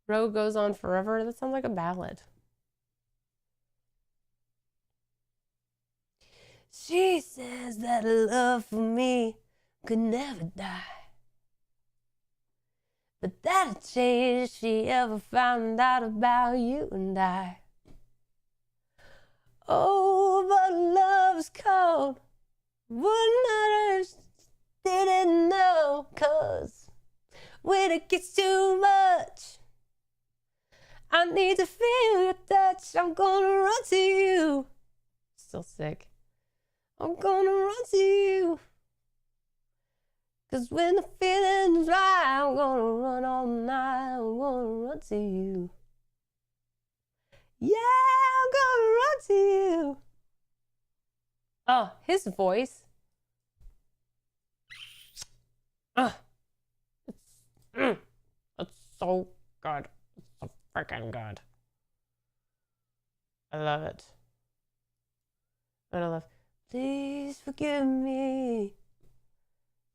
Road Goes On Forever. That sounds like a ballad. She says that love for me could never die. But that'll change if she ever found out about you and I. Oh, but love's cold. Wouldn't others didn't know, 'cause when it gets too much, I need to feel your touch. I'm gonna run to you. Still sick. I'm gonna run to you. 'Cause when the feeling's right, I'm gonna run all night. I'm gonna run to you. Yeah, I'm gonna run to you. Oh, his voice. It's so good. It's so freaking good. I love it. And I love, please forgive me.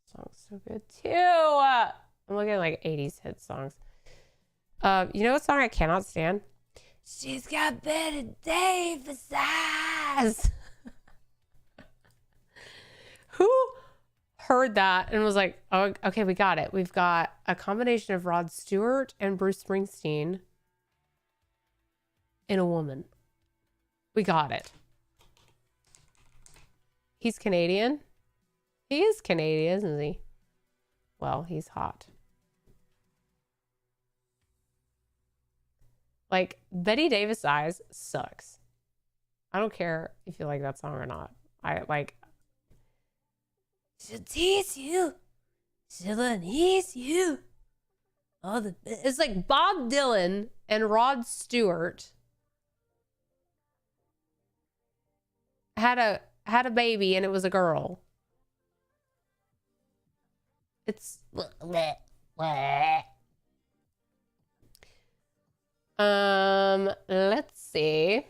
Song's so good too. I'm looking at like 80s hit songs. You know what song I cannot stand? She's got Betty Davis eyes. Who heard that and was like, oh, okay, we got it. We've got a combination of Rod Stewart and Bruce Springsteen in a woman. We got it. He's Canadian. He is Canadian, isn't he? Well, he's hot. Like, Betty Davis Eyes sucks. I don't care if you like that song or not. I like. She'll tease you. She'll unease you. It's like Bob Dylan and Rod Stewart had a baby and it was a girl. It's let's see.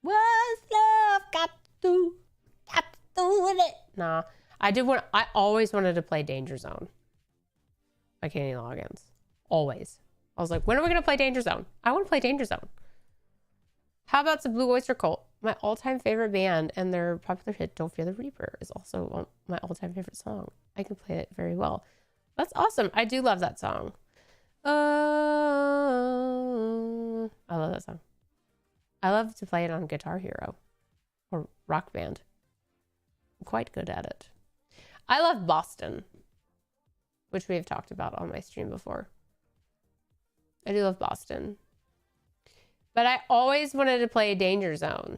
What's love got to do with it? Nah, I always wanted to play Danger Zone by Kenny Loggins. Always. I was like, when are we gonna play Danger Zone? I want to play Danger Zone. How about the Blue Oyster Cult? My all-time favorite band, and their popular hit "Don't Fear the Reaper" is also my all-time favorite song. I can play it very well. That's awesome. I do love that song. I love that song. I love to play it on Guitar Hero or Rock Band. I'm quite good at it. I love Boston, which we have talked about on my stream before. I do love Boston. But I always wanted to play Danger Zone.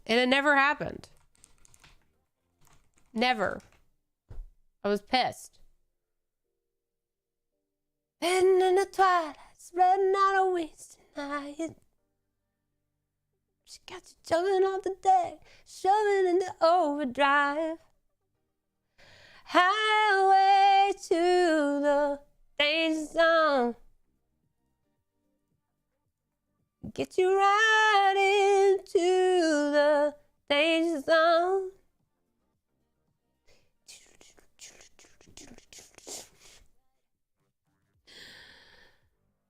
And it never happened. Never. I was pissed. Hidden in the twilight, spreading out a wings tonight. She got you jumping off the deck, shoving into overdrive. Highway to the danger zone. Get you right into the danger zone.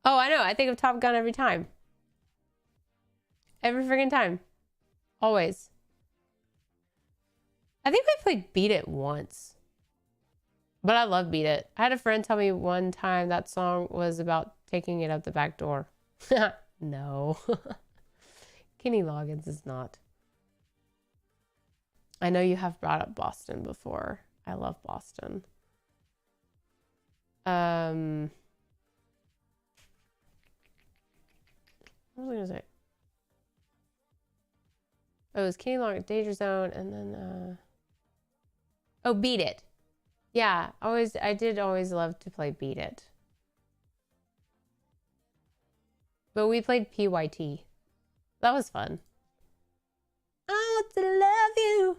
Oh, I know. I think of Top Gun every time. Every freaking time. Always. I think we played Beat It once. But I love Beat It. I had a friend tell me one time that song was about taking it out the back door. No. Kenny Loggins is not. I know you have brought up Boston before. I love Boston. What was I gonna say? Oh, it was Kenny Loggins, Danger Zone, and then oh, Beat It. Yeah, I did always love to play Beat It. But we played PYT. That was fun. I want to love you,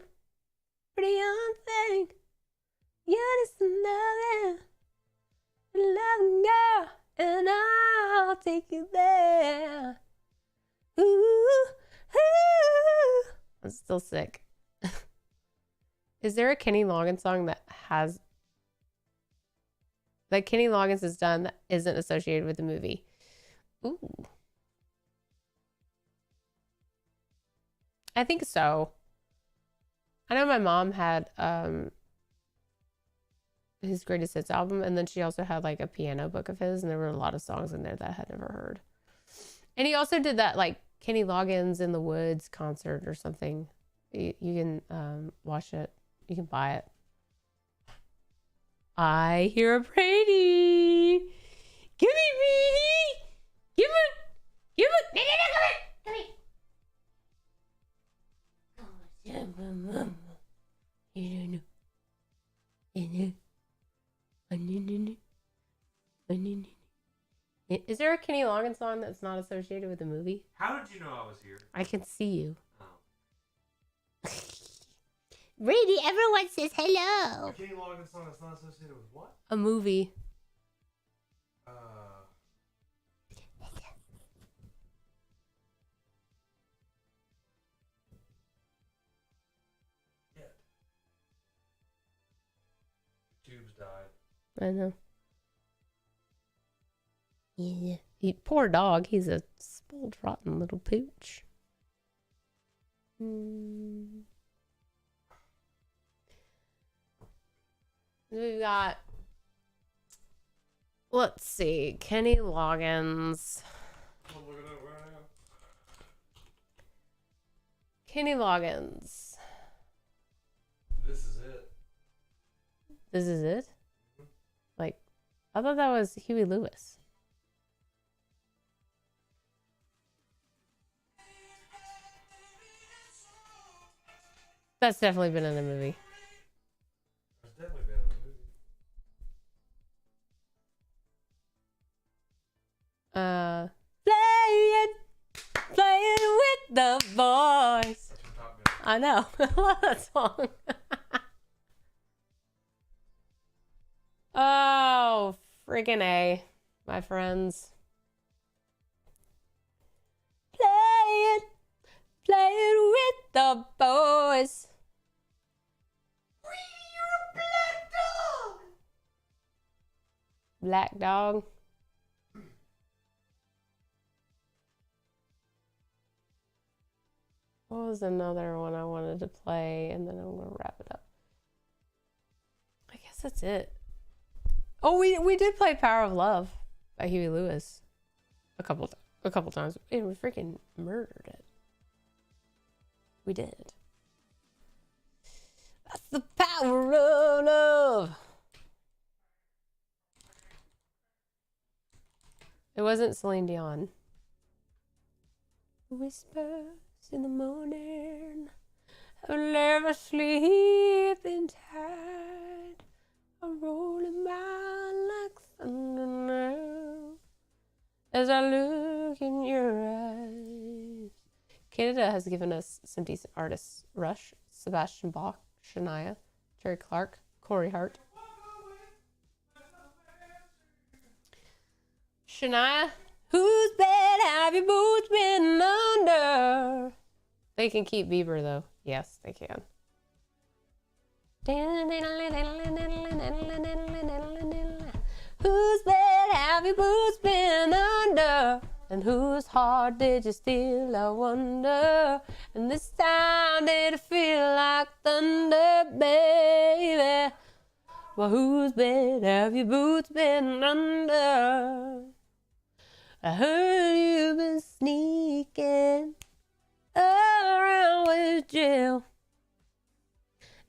pretty young thing. You just love it, love girl, and I'll take you there. Ooh, ooh. I'm still sick. Is there a Kenny Loggins song that Kenny Loggins has done that isn't associated with the movie? Ooh. I think so. I know my mom had his greatest hits album, and then she also had like a piano book of his, and there were a lot of songs in there that I had never heard. And he also did that like Kenny Loggins in the Woods concert or something. You can watch it. You can buy it. I hear a Brady. Give me Brady. Give it. Give it. Come here. Is there a Kenny Loggins song that's not associated with the movie? How did you know I was here? I can see you. Oh. Brady, everyone says hello. A Kenny Loggins song that's not associated with what? A movie. Yeah. Tubes died. I know. Yeah. Poor dog. He's a spoiled, rotten little pooch. We got, let's see, Kenny Loggins. I'm looking at it right now. Kenny Loggins. This is it. This is it? Like, I thought that was Huey Lewis. That's definitely been in the movie. There's definitely been a movie. Playing with the boys. That's from Top Gun. I know. I love that song. Oh, freaking A, my friends. Playing with the boys. Black dog. What was another one I wanted to play? And then I'm gonna wrap it up. I guess that's it. Oh, we did play Power of Love by Huey Lewis a couple times. And we freaking murdered it. We did. That's the power of love. It wasn't Celine Dion. Whispers in the morning, I'll never sleeping tight. I'm rolling by like thunder now as I look in your eyes. Canada has given us some decent artists. Rush, Sebastian Bach, Shania, Terry Clark, Corey Hart. Shania, whose bed have your boots been under? They can keep Bieber though. Yes, they can. Whose bed have your boots been under? And whose heart did you steal, I wonder? And this time did it feel like thunder, baby? Well, whose bed have your boots been under? I heard you've been sneaking around with Jill.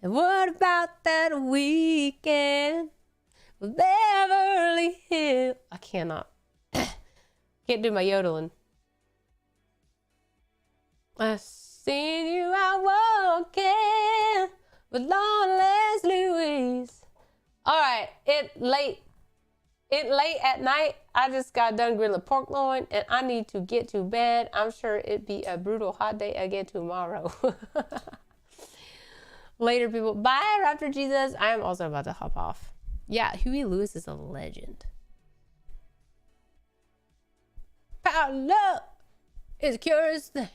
And what about that weekend with Beverly Hills? I cannot. Can't do my yodeling. I seen you out walking with Long Les Louise. All right, it late at night. I just got done grilling pork loin and I need to get to bed. I'm sure it'd be a brutal hot day again tomorrow. Later, people. Bye, Raptor Jesus. I am also about to hop off. Yeah, Huey Lewis is a legend. Power of love is a curious thing.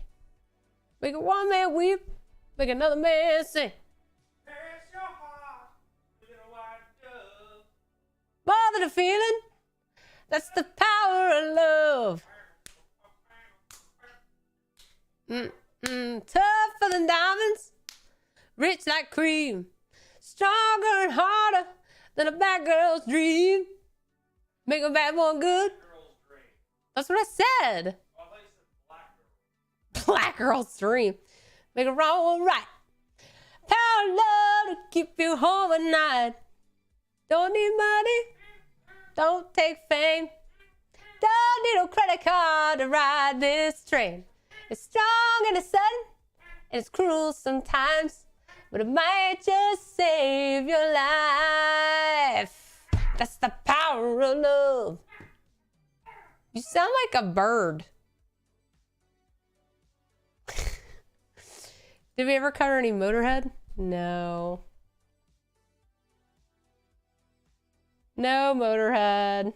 Make one man weep, make another man sing. Bother the feeling, that's the power of love. Tougher than diamonds, rich like cream, stronger and harder than a bad girl's dream. Make a bad one good. That's what I said. Black girl's dream. Make a wrong one right. Power of love to keep you home at night. Don't need money. Don't take fame. Don't need no credit card to ride this train. It's strong and it's sudden and it's cruel sometimes, but it might just save your life. That's the power of love. You sound like a bird. Did we ever cover any Motorhead? No. No Motorhead.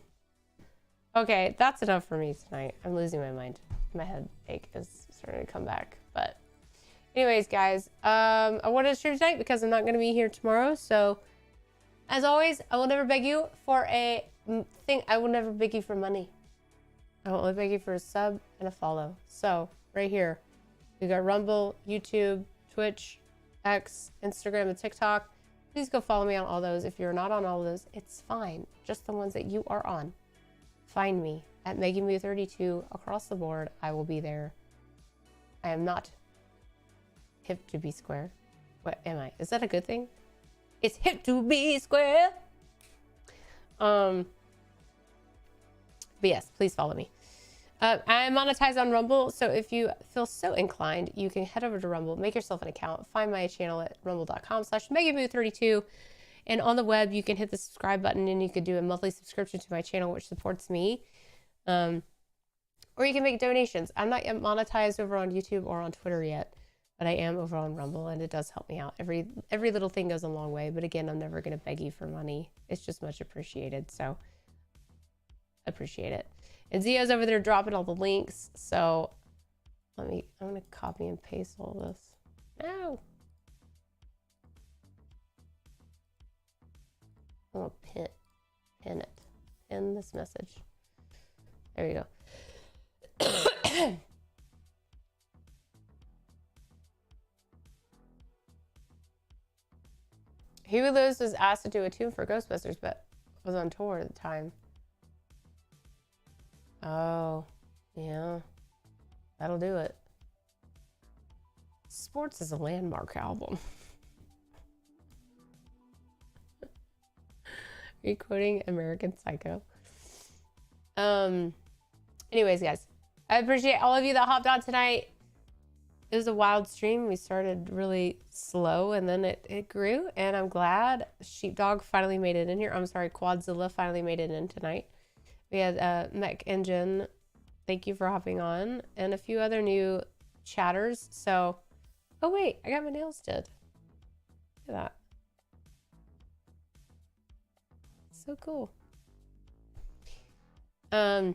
Okay, that's enough for me tonight. I'm losing my mind. My headache is starting to come back. But anyways, guys, I wanted to stream tonight because I'm not going to be here tomorrow. So as always, I will never beg you for a thing. I will never beg you for money. I will only beg you for a sub and a follow. So right here, we got Rumble, YouTube, Twitch, X, Instagram, and TikTok. Please go follow me on all those. If you're not on all of those, it's fine. Just the ones that you are on. Find me at MeganMoo32 across the board. I will be there. I am not hip to be square. What am I? Is that a good thing? It's hip to be square. But yes, please follow me. I'm monetized on Rumble, so if you feel so inclined, you can head over to Rumble, make yourself an account, find my channel at rumble.com/MeganMoo32, and on the web, you can hit the subscribe button, and you could do a monthly subscription to my channel, which supports me, or you can make donations. I'm not yet monetized over on YouTube or on Twitter yet, but I am over on Rumble, and it does help me out. Every little thing goes a long way, but again, I'm never going to beg you for money. It's just much appreciated, so appreciate it. And Zio's over there dropping all the links. So I'm going to copy and paste all this. No. I'm going to pin it. Pin this message. There you go. Huey Lewis was asked to do a tune for Ghostbusters, but was on tour at the time. Oh, yeah. That'll do it. Sports is a landmark album. Are you quoting American Psycho? Anyways, guys, I appreciate all of you that hopped on tonight. It was a wild stream. We started really slow and then it grew, and I'm glad Sheepdog finally made it in here. I'm sorry, Quadzilla finally made it in tonight. We had Mech Engine, thank you for hopping on, and a few other new chatters. So, oh wait, I got my nails did. Look at that. So cool. So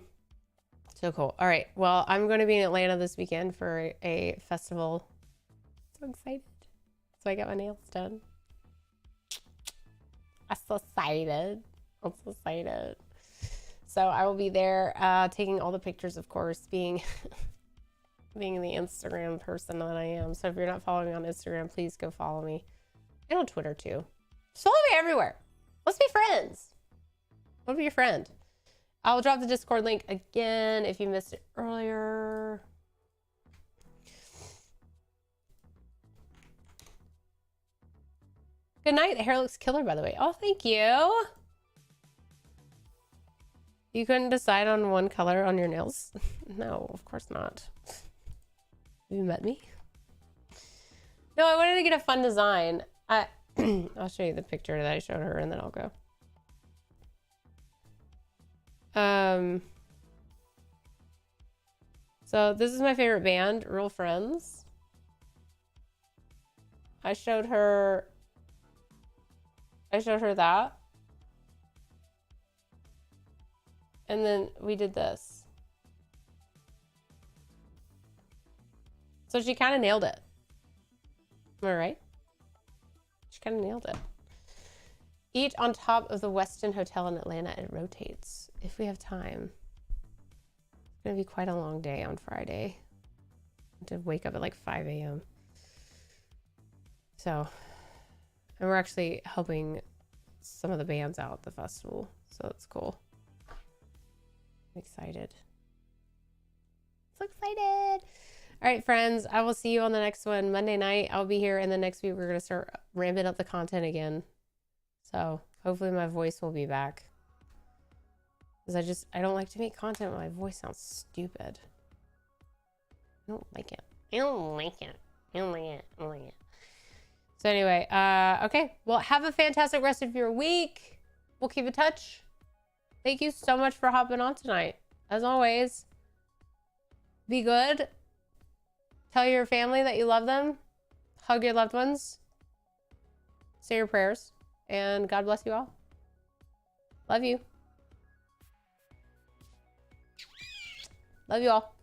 cool. All right, well, I'm going to be in Atlanta this weekend for a festival. So excited. So I got my nails done. I'm so excited. I'm so excited. So I will be there taking all the pictures, of course, being the Instagram person that I am. So if you're not following me on Instagram, please go follow me. And on Twitter, too. Just follow me everywhere. Let's be friends. I want to be your friend. I'll drop the Discord link again if you missed it earlier. Good night. The hair looks killer, by the way. Oh, thank you. You couldn't decide on one color on your nails? No, of course not. Have you met me? No, I wanted to get a fun design. I'll show you the picture that I showed her and then I'll go. So this is my favorite band, Real Friends. I showed her that. And then we did this. So she kind of nailed it. Am I right? She kind of nailed it. Eat on top of the Westin Hotel in Atlanta. It rotates if we have time. It's going to be quite a long day on Friday. I have to wake up at like 5 a.m. So, and we're actually helping some of the bands out at the festival. So that's cool. I'm excited. So excited. All right, friends, I will see you on the next one. Monday night, I'll be here. And then next week, we're going to start ramping up the content again. So hopefully my voice will be back. Because I don't like to make content when my voice sounds stupid. I don't like it. I don't like it. I don't like it. I don't like it. So anyway, okay. Well, have a fantastic rest of your week. We'll keep in touch. Thank you so much for hopping on tonight. As always, be good. Tell your family that you love them. Hug your loved ones. Say your prayers. And God bless you all. Love you. Love you all.